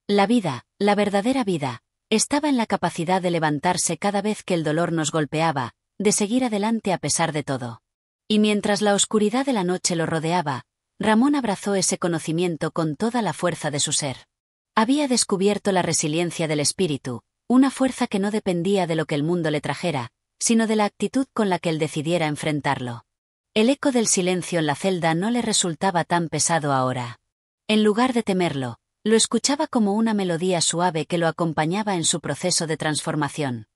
La vida, la verdadera vida, estaba en la capacidad de levantarse cada vez que el dolor nos golpeaba, de seguir adelante a pesar de todo. Y mientras la oscuridad de la noche lo rodeaba, Ramón abrazó ese conocimiento con toda la fuerza de su ser. Había descubierto la resiliencia del espíritu, una fuerza que no dependía de lo que el mundo le trajera, sino de la actitud con la que él decidiera enfrentarlo. El eco del silencio en la celda no le resultaba tan pesado ahora. En lugar de temerlo, lo escuchaba como una melodía suave que lo acompañaba en su proceso de transformación.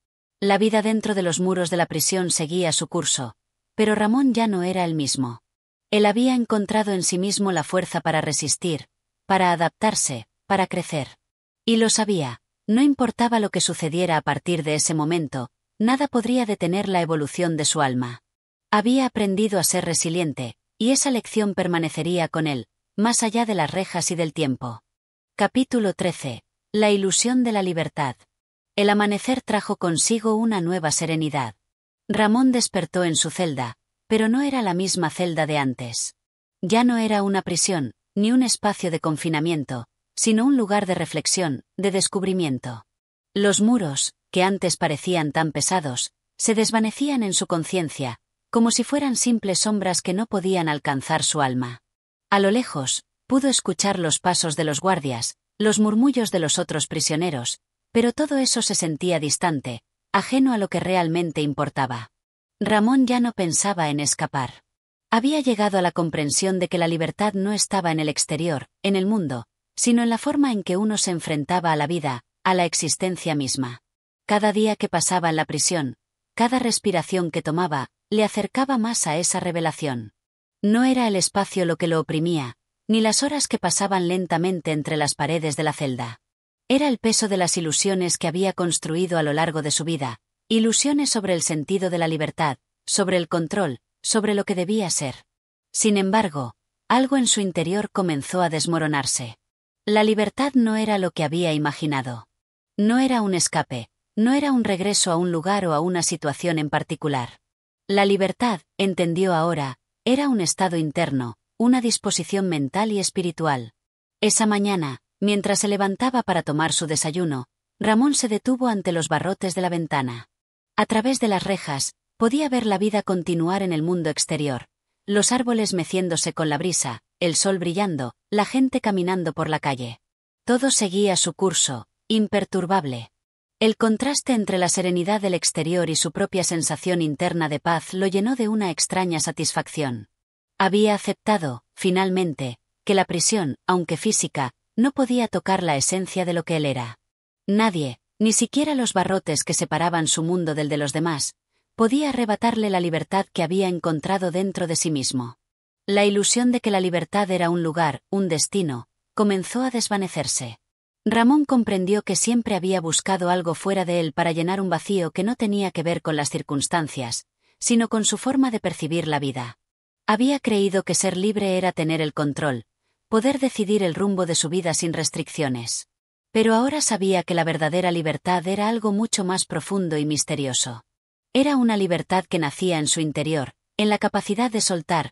La vida dentro de los muros de la prisión seguía su curso, pero Ramón ya no era el mismo. Él había encontrado en sí mismo la fuerza para resistir, para adaptarse, para crecer. Y lo sabía, no importaba lo que sucediera a partir de ese momento, nada podría detener la evolución de su alma. Había aprendido a ser resiliente, y esa lección permanecería con él, más allá de las rejas y del tiempo. Capítulo 13. La ilusión de la libertad. El amanecer trajo consigo una nueva serenidad. Ramón despertó en su celda, pero no era la misma celda de antes. Ya no era una prisión, ni un espacio de confinamiento, sino un lugar de reflexión, de descubrimiento. Los muros, que antes parecían tan pesados, se desvanecían en su conciencia, como si fueran simples sombras que no podían alcanzar su alma. A lo lejos, pudo escuchar los pasos de los guardias, los murmullos de los otros prisioneros, pero todo eso se sentía distante, ajeno a lo que realmente importaba. Ramón ya no pensaba en escapar. Había llegado a la comprensión de que la libertad no estaba en el exterior, en el mundo, sino en la forma en que uno se enfrentaba a la vida, a la existencia misma. Cada día que pasaba en la prisión, cada respiración que tomaba, le acercaba más a esa revelación. No era el espacio lo que lo oprimía, ni las horas que pasaban lentamente entre las paredes de la celda. Era el peso de las ilusiones que había construido a lo largo de su vida, ilusiones sobre el sentido de la libertad, sobre el control, sobre lo que debía ser. Sin embargo, algo en su interior comenzó a desmoronarse. La libertad no era lo que había imaginado. No era un escape, no era un regreso a un lugar o a una situación en particular. La libertad, entendió ahora, era un estado interno, una disposición mental y espiritual. Esa mañana, mientras se levantaba para tomar su desayuno, Ramón se detuvo ante los barrotes de la ventana. A través de las rejas, podía ver la vida continuar en el mundo exterior, los árboles meciéndose con la brisa, el sol brillando, la gente caminando por la calle. Todo seguía su curso, imperturbable. El contraste entre la serenidad del exterior y su propia sensación interna de paz lo llenó de una extraña satisfacción. Había aceptado, finalmente, que la prisión, aunque física, no podía tocar la esencia de lo que él era. Nadie, ni siquiera los barrotes que separaban su mundo del de los demás, podía arrebatarle la libertad que había encontrado dentro de sí mismo. La ilusión de que la libertad era un lugar, un destino, comenzó a desvanecerse. Ramón comprendió que siempre había buscado algo fuera de él para llenar un vacío que no tenía que ver con las circunstancias, sino con su forma de percibir la vida. Había creído que ser libre era tener el control, poder decidir el rumbo de su vida sin restricciones. Pero ahora sabía que la verdadera libertad era algo mucho más profundo y misterioso. Era una libertad que nacía en su interior, en la capacidad de soltar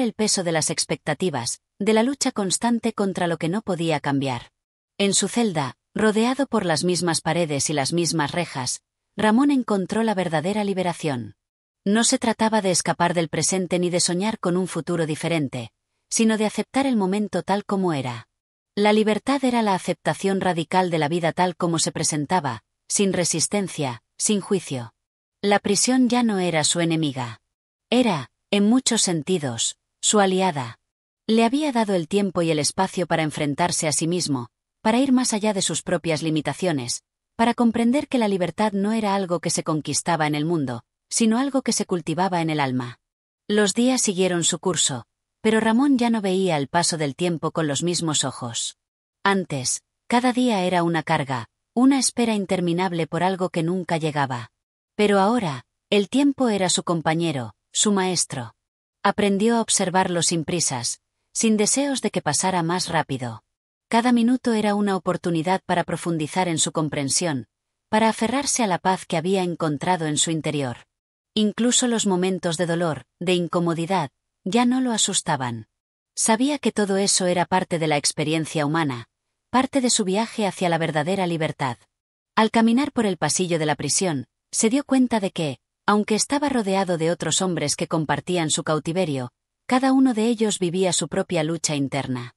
el peso de las expectativas, de la lucha constante contra lo que no podía cambiar. En su celda, rodeado por las mismas paredes y las mismas rejas, Ramón encontró la verdadera liberación. No se trataba de escapar del presente ni de soñar con un futuro diferente, sino de aceptar el momento tal como era. La libertad era la aceptación radical de la vida tal como se presentaba, sin resistencia, sin juicio. La prisión ya no era su enemiga. Era, en muchos sentidos, su aliada. Le había dado el tiempo y el espacio para enfrentarse a sí mismo, para ir más allá de sus propias limitaciones, para comprender que la libertad no era algo que se conquistaba en el mundo, sino algo que se cultivaba en el alma. Los días siguieron su curso, pero Ramón ya no veía el paso del tiempo con los mismos ojos. Antes, cada día era una carga, una espera interminable por algo que nunca llegaba. Pero ahora, el tiempo era su compañero, su maestro. Aprendió a observarlo sin prisas, sin deseos de que pasara más rápido. Cada minuto era una oportunidad para profundizar en su comprensión, para aferrarse a la paz que había encontrado en su interior. Incluso los momentos de dolor, de incomodidad, ya no lo asustaban. Sabía que todo eso era parte de la experiencia humana, parte de su viaje hacia la verdadera libertad. Al caminar por el pasillo de la prisión, se dio cuenta de que, aunque estaba rodeado de otros hombres que compartían su cautiverio, cada uno de ellos vivía su propia lucha interna.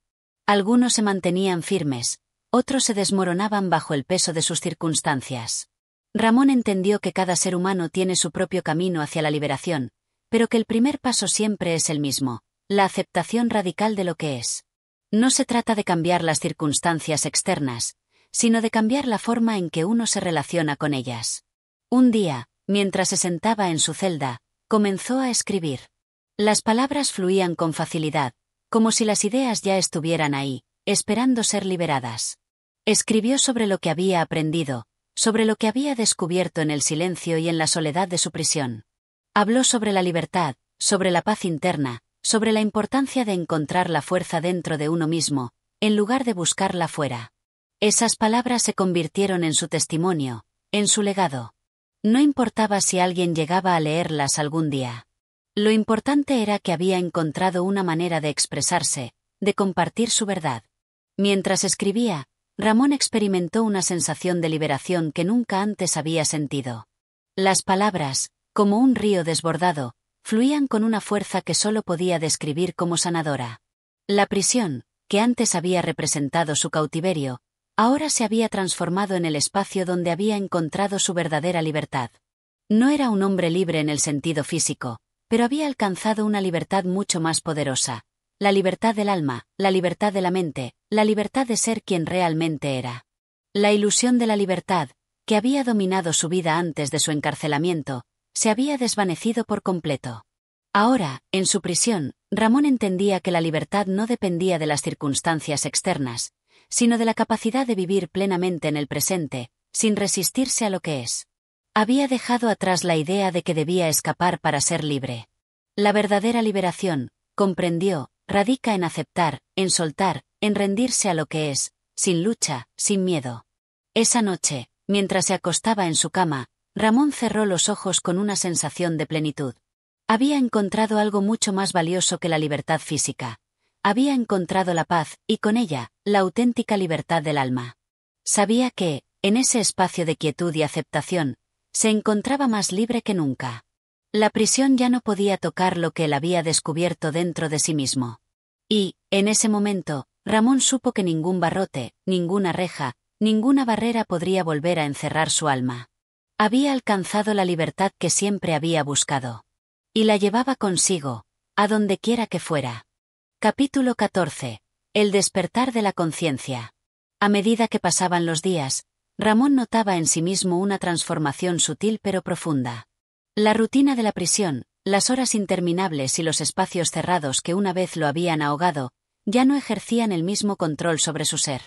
Algunos se mantenían firmes, otros se desmoronaban bajo el peso de sus circunstancias. Ramón entendió que cada ser humano tiene su propio camino hacia la liberación, pero que el primer paso siempre es el mismo, la aceptación radical de lo que es. No se trata de cambiar las circunstancias externas, sino de cambiar la forma en que uno se relaciona con ellas. Un día, mientras se sentaba en su celda, comenzó a escribir. Las palabras fluían con facilidad, como si las ideas ya estuvieran ahí, esperando ser liberadas. Escribió sobre lo que había aprendido, sobre lo que había descubierto en el silencio y en la soledad de su prisión. Habló sobre la libertad, sobre la paz interna, sobre la importancia de encontrar la fuerza dentro de uno mismo, en lugar de buscarla fuera. Esas palabras se convirtieron en su testimonio, en su legado. No importaba si alguien llegaba a leerlas algún día. Lo importante era que había encontrado una manera de expresarse, de compartir su verdad. Mientras escribía, Ramón experimentó una sensación de liberación que nunca antes había sentido. Las palabras, como un río desbordado, fluían con una fuerza que solo podía describir como sanadora. La prisión, que antes había representado su cautiverio, ahora se había transformado en el espacio donde había encontrado su verdadera libertad. No era un hombre libre en el sentido físico, pero había alcanzado una libertad mucho más poderosa. La libertad del alma, la libertad de la mente, la libertad de ser quien realmente era. La ilusión de la libertad, que había dominado su vida antes de su encarcelamiento, se había desvanecido por completo. Ahora, en su prisión, Ramón entendía que la libertad no dependía de las circunstancias externas, sino de la capacidad de vivir plenamente en el presente, sin resistirse a lo que es. Había dejado atrás la idea de que debía escapar para ser libre. La verdadera liberación, comprendió, radica en aceptar, en soltar, en rendirse a lo que es, sin lucha, sin miedo. Esa noche, mientras se acostaba en su cama, Ramón cerró los ojos con una sensación de plenitud. Había encontrado algo mucho más valioso que la libertad física. Había encontrado la paz, y con ella, la auténtica libertad del alma. Sabía que, en ese espacio de quietud y aceptación, se encontraba más libre que nunca. La prisión ya no podía tocar lo que él había descubierto dentro de sí mismo. Y, en ese momento, Ramón supo que ningún barrote, ninguna reja, ninguna barrera podría volver a encerrar su alma. Había alcanzado la libertad que siempre había buscado. Y la llevaba consigo, a donde quiera que fuera. Capítulo 14. El despertar de la conciencia. A medida que pasaban los días, Ramón notaba en sí mismo una transformación sutil pero profunda. La rutina de la prisión, las horas interminables y los espacios cerrados que una vez lo habían ahogado, ya no ejercían el mismo control sobre su ser.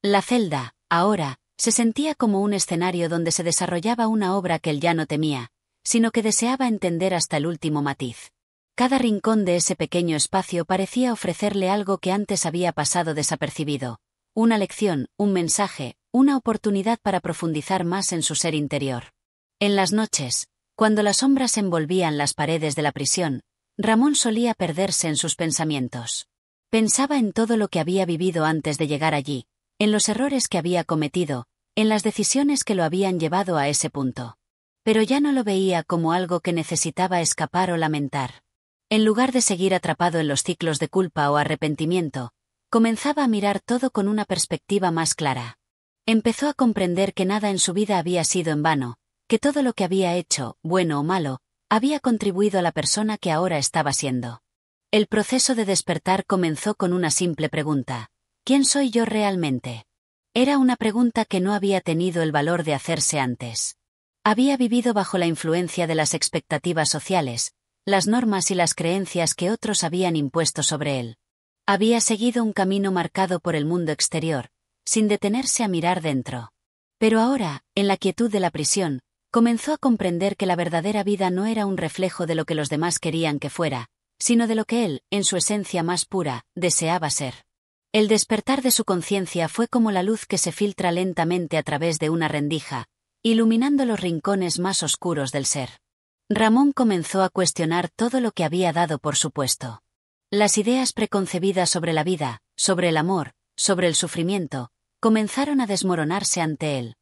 La celda, ahora, se sentía como un escenario donde se desarrollaba una obra que él ya no temía, sino que deseaba entender hasta el último matiz. Cada rincón de ese pequeño espacio parecía ofrecerle algo que antes había pasado desapercibido, una lección, un mensaje, una oportunidad para profundizar más en su ser interior. En las noches, cuando las sombras envolvían las paredes de la prisión, Ramón solía perderse en sus pensamientos. Pensaba en todo lo que había vivido antes de llegar allí, en los errores que había cometido, en las decisiones que lo habían llevado a ese punto. Pero ya no lo veía como algo que necesitaba escapar o lamentar. En lugar de seguir atrapado en los ciclos de culpa o arrepentimiento, comenzaba a mirar todo con una perspectiva más clara. Empezó a comprender que nada en su vida había sido en vano, que todo lo que había hecho, bueno o malo, había contribuido a la persona que ahora estaba siendo. El proceso de despertar comenzó con una simple pregunta: ¿quién soy yo realmente? Era una pregunta que no había tenido el valor de hacerse antes. Había vivido bajo la influencia de las expectativas sociales, las normas y las creencias que otros habían impuesto sobre él. Había seguido un camino marcado por el mundo exterior, sin detenerse a mirar dentro. Pero ahora, en la quietud de la prisión, comenzó a comprender que la verdadera vida no era un reflejo de lo que los demás querían que fuera, sino de lo que él, en su esencia más pura, deseaba ser. El despertar de su conciencia fue como la luz que se filtra lentamente a través de una rendija, iluminando los rincones más oscuros del ser. Ramón comenzó a cuestionar todo lo que había dado por supuesto. Las ideas preconcebidas sobre la vida, sobre el amor, sobre el sufrimiento, comenzaron a desmoronarse ante él.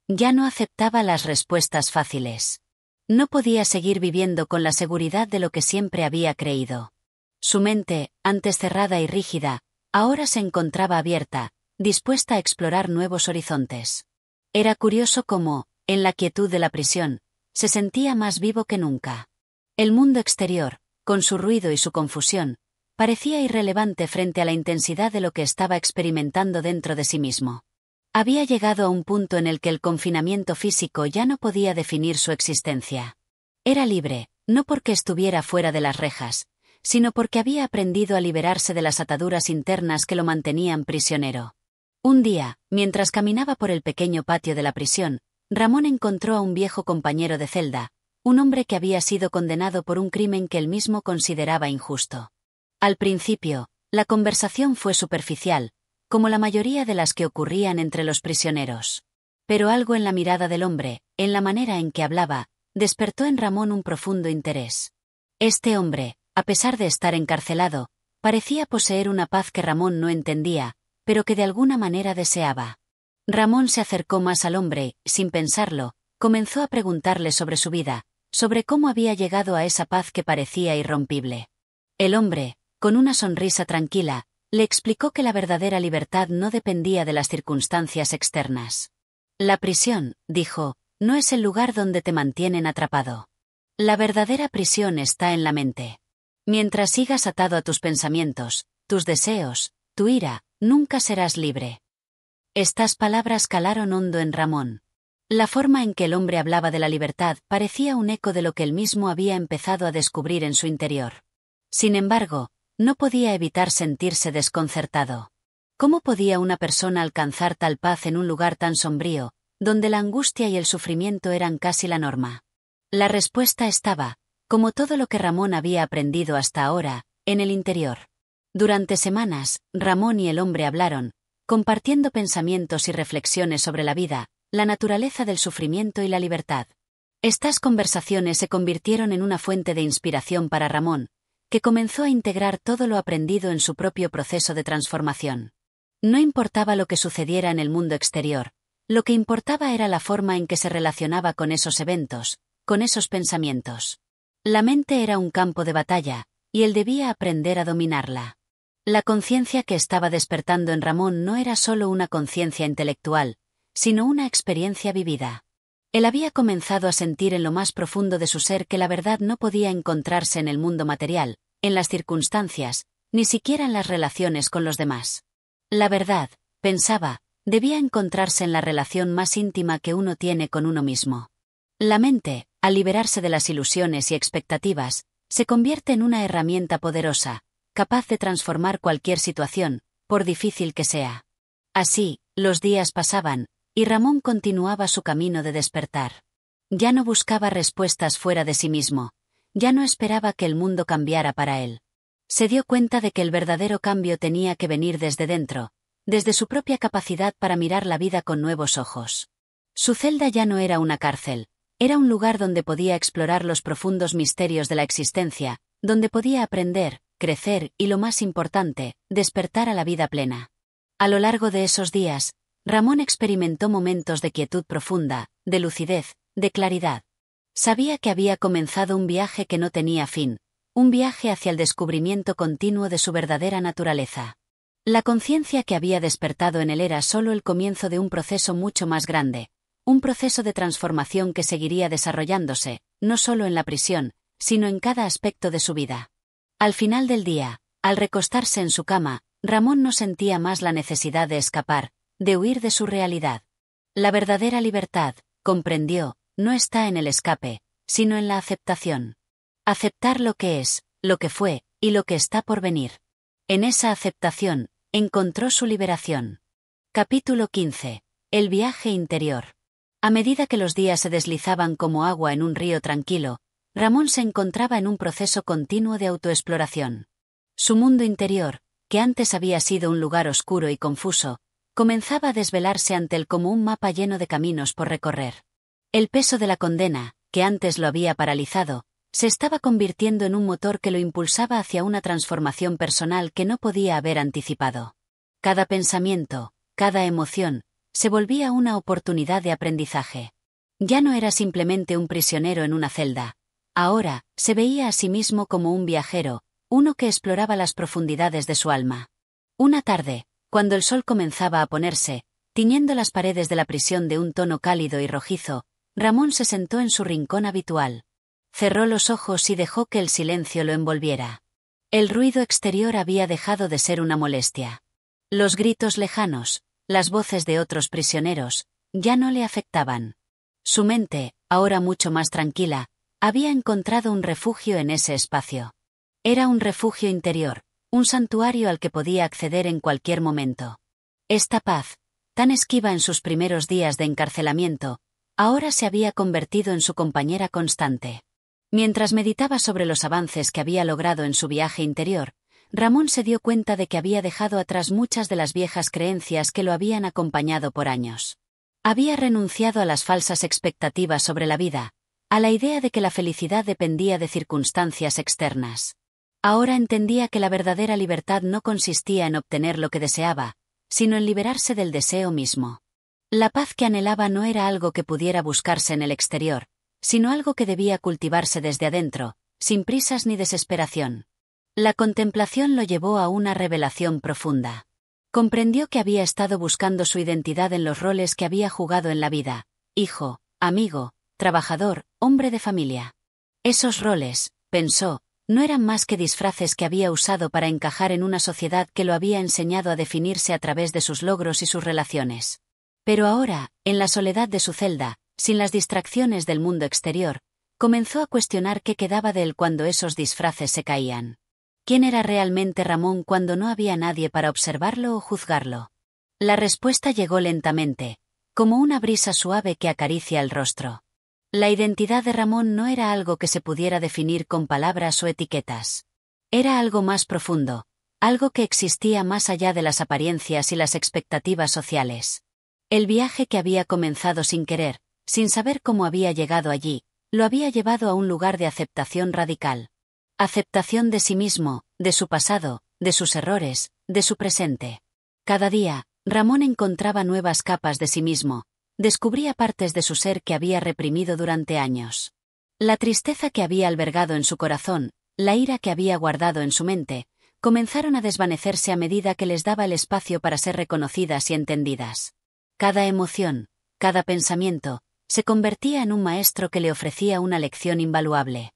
Ya no aceptaba las respuestas fáciles. No podía seguir viviendo con la seguridad de lo que siempre había creído. Su mente, antes cerrada y rígida, ahora se encontraba abierta, dispuesta a explorar nuevos horizontes. Era curioso cómo, en la quietud de la prisión, se sentía más vivo que nunca. El mundo exterior, con su ruido y su confusión, parecía irrelevante frente a la intensidad de lo que estaba experimentando dentro de sí mismo. Había llegado a un punto en el que el confinamiento físico ya no podía definir su existencia. Era libre, no porque estuviera fuera de las rejas, sino porque había aprendido a liberarse de las ataduras internas que lo mantenían prisionero. Un día, mientras caminaba por el pequeño patio de la prisión, Ramón encontró a un viejo compañero de celda, un hombre que había sido condenado por un crimen que él mismo consideraba injusto. Al principio, la conversación fue superficial, como la mayoría de las que ocurrían entre los prisioneros. Pero algo en la mirada del hombre, en la manera en que hablaba, despertó en Ramón un profundo interés. Este hombre, a pesar de estar encarcelado, parecía poseer una paz que Ramón no entendía, pero que de alguna manera deseaba. Ramón se acercó más al hombre, sin pensarlo, comenzó a preguntarle sobre su vida, sobre cómo había llegado a esa paz que parecía irrompible. El hombre, con una sonrisa tranquila, le explicó que la verdadera libertad no dependía de las circunstancias externas. La prisión, dijo, no es el lugar donde te mantienen atrapado. La verdadera prisión está en la mente. Mientras sigas atado a tus pensamientos, tus deseos, tu ira, nunca serás libre. Estas palabras calaron hondo en Ramón. La forma en que el hombre hablaba de la libertad parecía un eco de lo que él mismo había empezado a descubrir en su interior. Sin embargo, no podía evitar sentirse desconcertado. ¿Cómo podía una persona alcanzar tal paz en un lugar tan sombrío, donde la angustia y el sufrimiento eran casi la norma? La respuesta estaba, como todo lo que Ramón había aprendido hasta ahora, en el interior. Durante semanas, Ramón y el hombre hablaron, compartiendo pensamientos y reflexiones sobre la vida, la naturaleza del sufrimiento y la libertad. Estas conversaciones se convirtieron en una fuente de inspiración para Ramón, que comenzó a integrar todo lo aprendido en su propio proceso de transformación. No importaba lo que sucediera en el mundo exterior, lo que importaba era la forma en que se relacionaba con esos eventos, con esos pensamientos. La mente era un campo de batalla, y él debía aprender a dominarla. La conciencia que estaba despertando en Ramón no era solo una conciencia intelectual, sino una experiencia vivida. Él había comenzado a sentir en lo más profundo de su ser que la verdad no podía encontrarse en el mundo material, en las circunstancias, ni siquiera en las relaciones con los demás. La verdad, pensaba, debía encontrarse en la relación más íntima que uno tiene con uno mismo. La mente, al liberarse de las ilusiones y expectativas, se convierte en una herramienta poderosa, capaz de transformar cualquier situación, por difícil que sea. Así, los días pasaban, y Ramón continuaba su camino de despertar. Ya no buscaba respuestas fuera de sí mismo, ya no esperaba que el mundo cambiara para él. Se dio cuenta de que el verdadero cambio tenía que venir desde dentro, desde su propia capacidad para mirar la vida con nuevos ojos. Su celda ya no era una cárcel, era un lugar donde podía explorar los profundos misterios de la existencia, donde podía aprender, crecer y, lo más importante, despertar a la vida plena. A lo largo de esos días, Ramón experimentó momentos de quietud profunda, de lucidez, de claridad. Sabía que había comenzado un viaje que no tenía fin, un viaje hacia el descubrimiento continuo de su verdadera naturaleza. La conciencia que había despertado en él era solo el comienzo de un proceso mucho más grande, un proceso de transformación que seguiría desarrollándose, no solo en la prisión, sino en cada aspecto de su vida. Al final del día, al recostarse en su cama, Ramón no sentía más la necesidad de escapar, de huir de su realidad. La verdadera libertad, comprendió, no está en el escape, sino en la aceptación. Aceptar lo que es, lo que fue, y lo que está por venir. En esa aceptación, encontró su liberación. Capítulo 15. El viaje interior. A medida que los días se deslizaban como agua en un río tranquilo, Ramón se encontraba en un proceso continuo de autoexploración. Su mundo interior, que antes había sido un lugar oscuro y confuso, comenzaba a desvelarse ante él como un mapa lleno de caminos por recorrer. El peso de la condena, que antes lo había paralizado, se estaba convirtiendo en un motor que lo impulsaba hacia una transformación personal que no podía haber anticipado. Cada pensamiento, cada emoción, se volvía una oportunidad de aprendizaje. Ya no era simplemente un prisionero en una celda. Ahora, se veía a sí mismo como un viajero, uno que exploraba las profundidades de su alma. Una tarde, cuando el sol comenzaba a ponerse, tiñendo las paredes de la prisión de un tono cálido y rojizo, Ramón se sentó en su rincón habitual. Cerró los ojos y dejó que el silencio lo envolviera. El ruido exterior había dejado de ser una molestia. Los gritos lejanos, las voces de otros prisioneros, ya no le afectaban. Su mente, ahora mucho más tranquila, había encontrado un refugio en ese espacio. Era un refugio interior, un santuario al que podía acceder en cualquier momento. Esta paz, tan esquiva en sus primeros días de encarcelamiento, ahora se había convertido en su compañera constante. Mientras meditaba sobre los avances que había logrado en su viaje interior, Ramón se dio cuenta de que había dejado atrás muchas de las viejas creencias que lo habían acompañado por años. Había renunciado a las falsas expectativas sobre la vida, a la idea de que la felicidad dependía de circunstancias externas. Ahora entendía que la verdadera libertad no consistía en obtener lo que deseaba, sino en liberarse del deseo mismo. La paz que anhelaba no era algo que pudiera buscarse en el exterior, sino algo que debía cultivarse desde adentro, sin prisas ni desesperación. La contemplación lo llevó a una revelación profunda. Comprendió que había estado buscando su identidad en los roles que había jugado en la vida: hijo, amigo, trabajador, hombre de familia. Esos roles, pensó, no eran más que disfraces que había usado para encajar en una sociedad que lo había enseñado a definirse a través de sus logros y sus relaciones. Pero ahora, en la soledad de su celda, sin las distracciones del mundo exterior, comenzó a cuestionar qué quedaba de él cuando esos disfraces se caían. ¿Quién era realmente Ramón cuando no había nadie para observarlo o juzgarlo? La respuesta llegó lentamente, como una brisa suave que acaricia el rostro. La identidad de Ramón no era algo que se pudiera definir con palabras o etiquetas. Era algo más profundo, algo que existía más allá de las apariencias y las expectativas sociales. El viaje que había comenzado sin querer, sin saber cómo había llegado allí, lo había llevado a un lugar de aceptación radical. Aceptación de sí mismo, de su pasado, de sus errores, de su presente. Cada día, Ramón encontraba nuevas capas de sí mismo, descubría partes de su ser que había reprimido durante años. La tristeza que había albergado en su corazón, la ira que había guardado en su mente, comenzaron a desvanecerse a medida que les daba el espacio para ser reconocidas y entendidas. Cada emoción, cada pensamiento, se convertía en un maestro que le ofrecía una lección invaluable.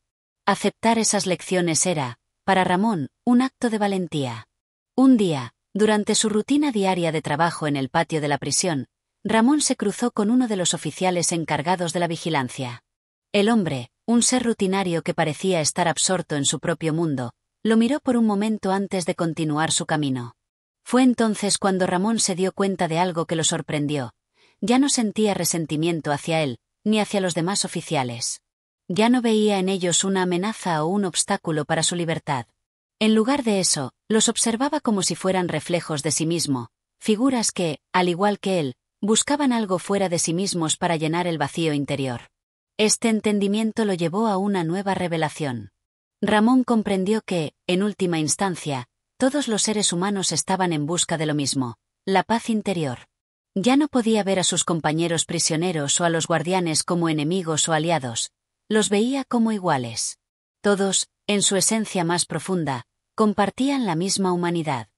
Aceptar esas lecciones era, para Ramón, un acto de valentía. Un día, durante su rutina diaria de trabajo en el patio de la prisión, Ramón se cruzó con uno de los oficiales encargados de la vigilancia. El hombre, un ser rutinario que parecía estar absorto en su propio mundo, lo miró por un momento antes de continuar su camino. Fue entonces cuando Ramón se dio cuenta de algo que lo sorprendió. Ya no sentía resentimiento hacia él, ni hacia los demás oficiales. Ya no veía en ellos una amenaza o un obstáculo para su libertad. En lugar de eso, los observaba como si fueran reflejos de sí mismo, figuras que, al igual que él, buscaban algo fuera de sí mismos para llenar el vacío interior. Este entendimiento lo llevó a una nueva revelación. Ramón comprendió que, en última instancia, todos los seres humanos estaban en busca de lo mismo: la paz interior. Ya no podía ver a sus compañeros prisioneros o a los guardianes como enemigos o aliados. Los veía como iguales. Todos, en su esencia más profunda, compartían la misma humanidad.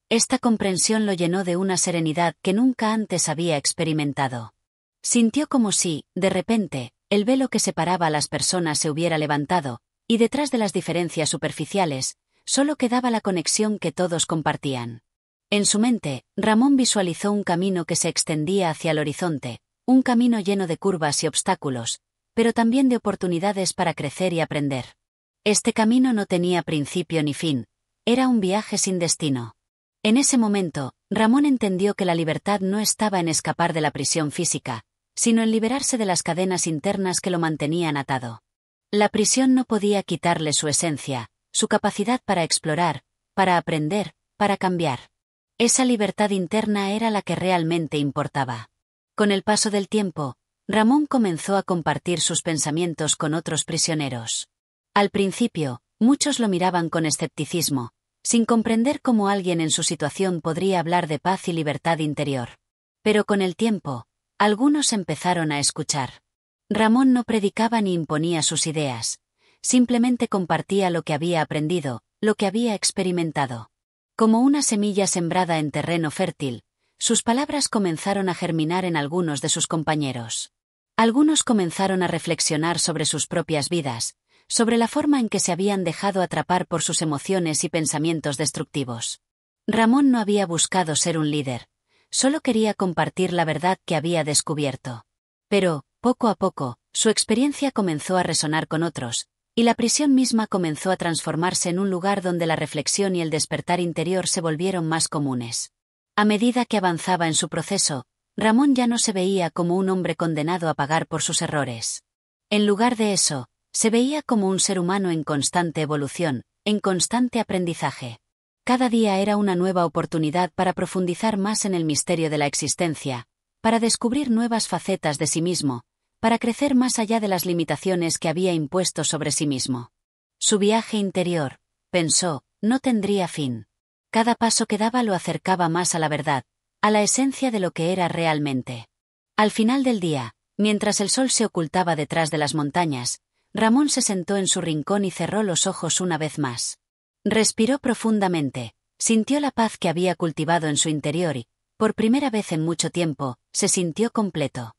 Esta comprensión lo llenó de una serenidad que nunca antes había experimentado. Sintió como si, de repente, el velo que separaba a las personas se hubiera levantado, y detrás de las diferencias superficiales, solo quedaba la conexión que todos compartían. En su mente, Ramón visualizó un camino que se extendía hacia el horizonte, un camino lleno de curvas y obstáculos, pero también de oportunidades para crecer y aprender. Este camino no tenía principio ni fin, era un viaje sin destino. En ese momento, Ramón entendió que la libertad no estaba en escapar de la prisión física, sino en liberarse de las cadenas internas que lo mantenían atado. La prisión no podía quitarle su esencia, su capacidad para explorar, para aprender, para cambiar. Esa libertad interna era la que realmente importaba. Con el paso del tiempo, Ramón comenzó a compartir sus pensamientos con otros prisioneros. Al principio, muchos lo miraban con escepticismo, sin comprender cómo alguien en su situación podría hablar de paz y libertad interior. Pero con el tiempo, algunos empezaron a escuchar. Ramón no predicaba ni imponía sus ideas, simplemente compartía lo que había aprendido, lo que había experimentado. Como una semilla sembrada en terreno fértil, sus palabras comenzaron a germinar en algunos de sus compañeros. Algunos comenzaron a reflexionar sobre sus propias vidas, sobre la forma en que se habían dejado atrapar por sus emociones y pensamientos destructivos. Ramón no había buscado ser un líder, solo quería compartir la verdad que había descubierto. Pero, poco a poco, su experiencia comenzó a resonar con otros, y la prisión misma comenzó a transformarse en un lugar donde la reflexión y el despertar interior se volvieron más comunes. A medida que avanzaba en su proceso, Ramón ya no se veía como un hombre condenado a pagar por sus errores. En lugar de eso, se veía como un ser humano en constante evolución, en constante aprendizaje. Cada día era una nueva oportunidad para profundizar más en el misterio de la existencia, para descubrir nuevas facetas de sí mismo, para crecer más allá de las limitaciones que había impuesto sobre sí mismo. Su viaje interior, pensó, no tendría fin. Cada paso que daba lo acercaba más a la verdad, a la esencia de lo que era realmente. Al final del día, mientras el sol se ocultaba detrás de las montañas, Ramón se sentó en su rincón y cerró los ojos una vez más. Respiró profundamente, sintió la paz que había cultivado en su interior y, por primera vez en mucho tiempo, se sintió completo.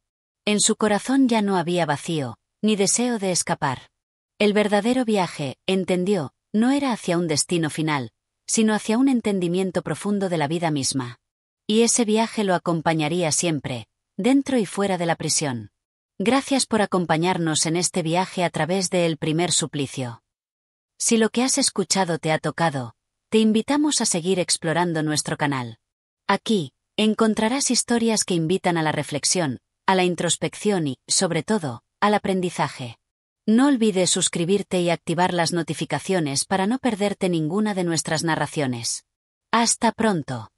En su corazón ya no había vacío, ni deseo de escapar. El verdadero viaje, entendió, no era hacia un destino final, sino hacia un entendimiento profundo de la vida misma. Y ese viaje lo acompañaría siempre, dentro y fuera de la prisión. Gracias por acompañarnos en este viaje a través de El primer suplicio. Si lo que has escuchado te ha tocado, te invitamos a seguir explorando nuestro canal. Aquí, encontrarás historias que invitan a la reflexión, a la introspección y, sobre todo, al aprendizaje. No olvides suscribirte y activar las notificaciones para no perderte ninguna de nuestras narraciones. ¡Hasta pronto!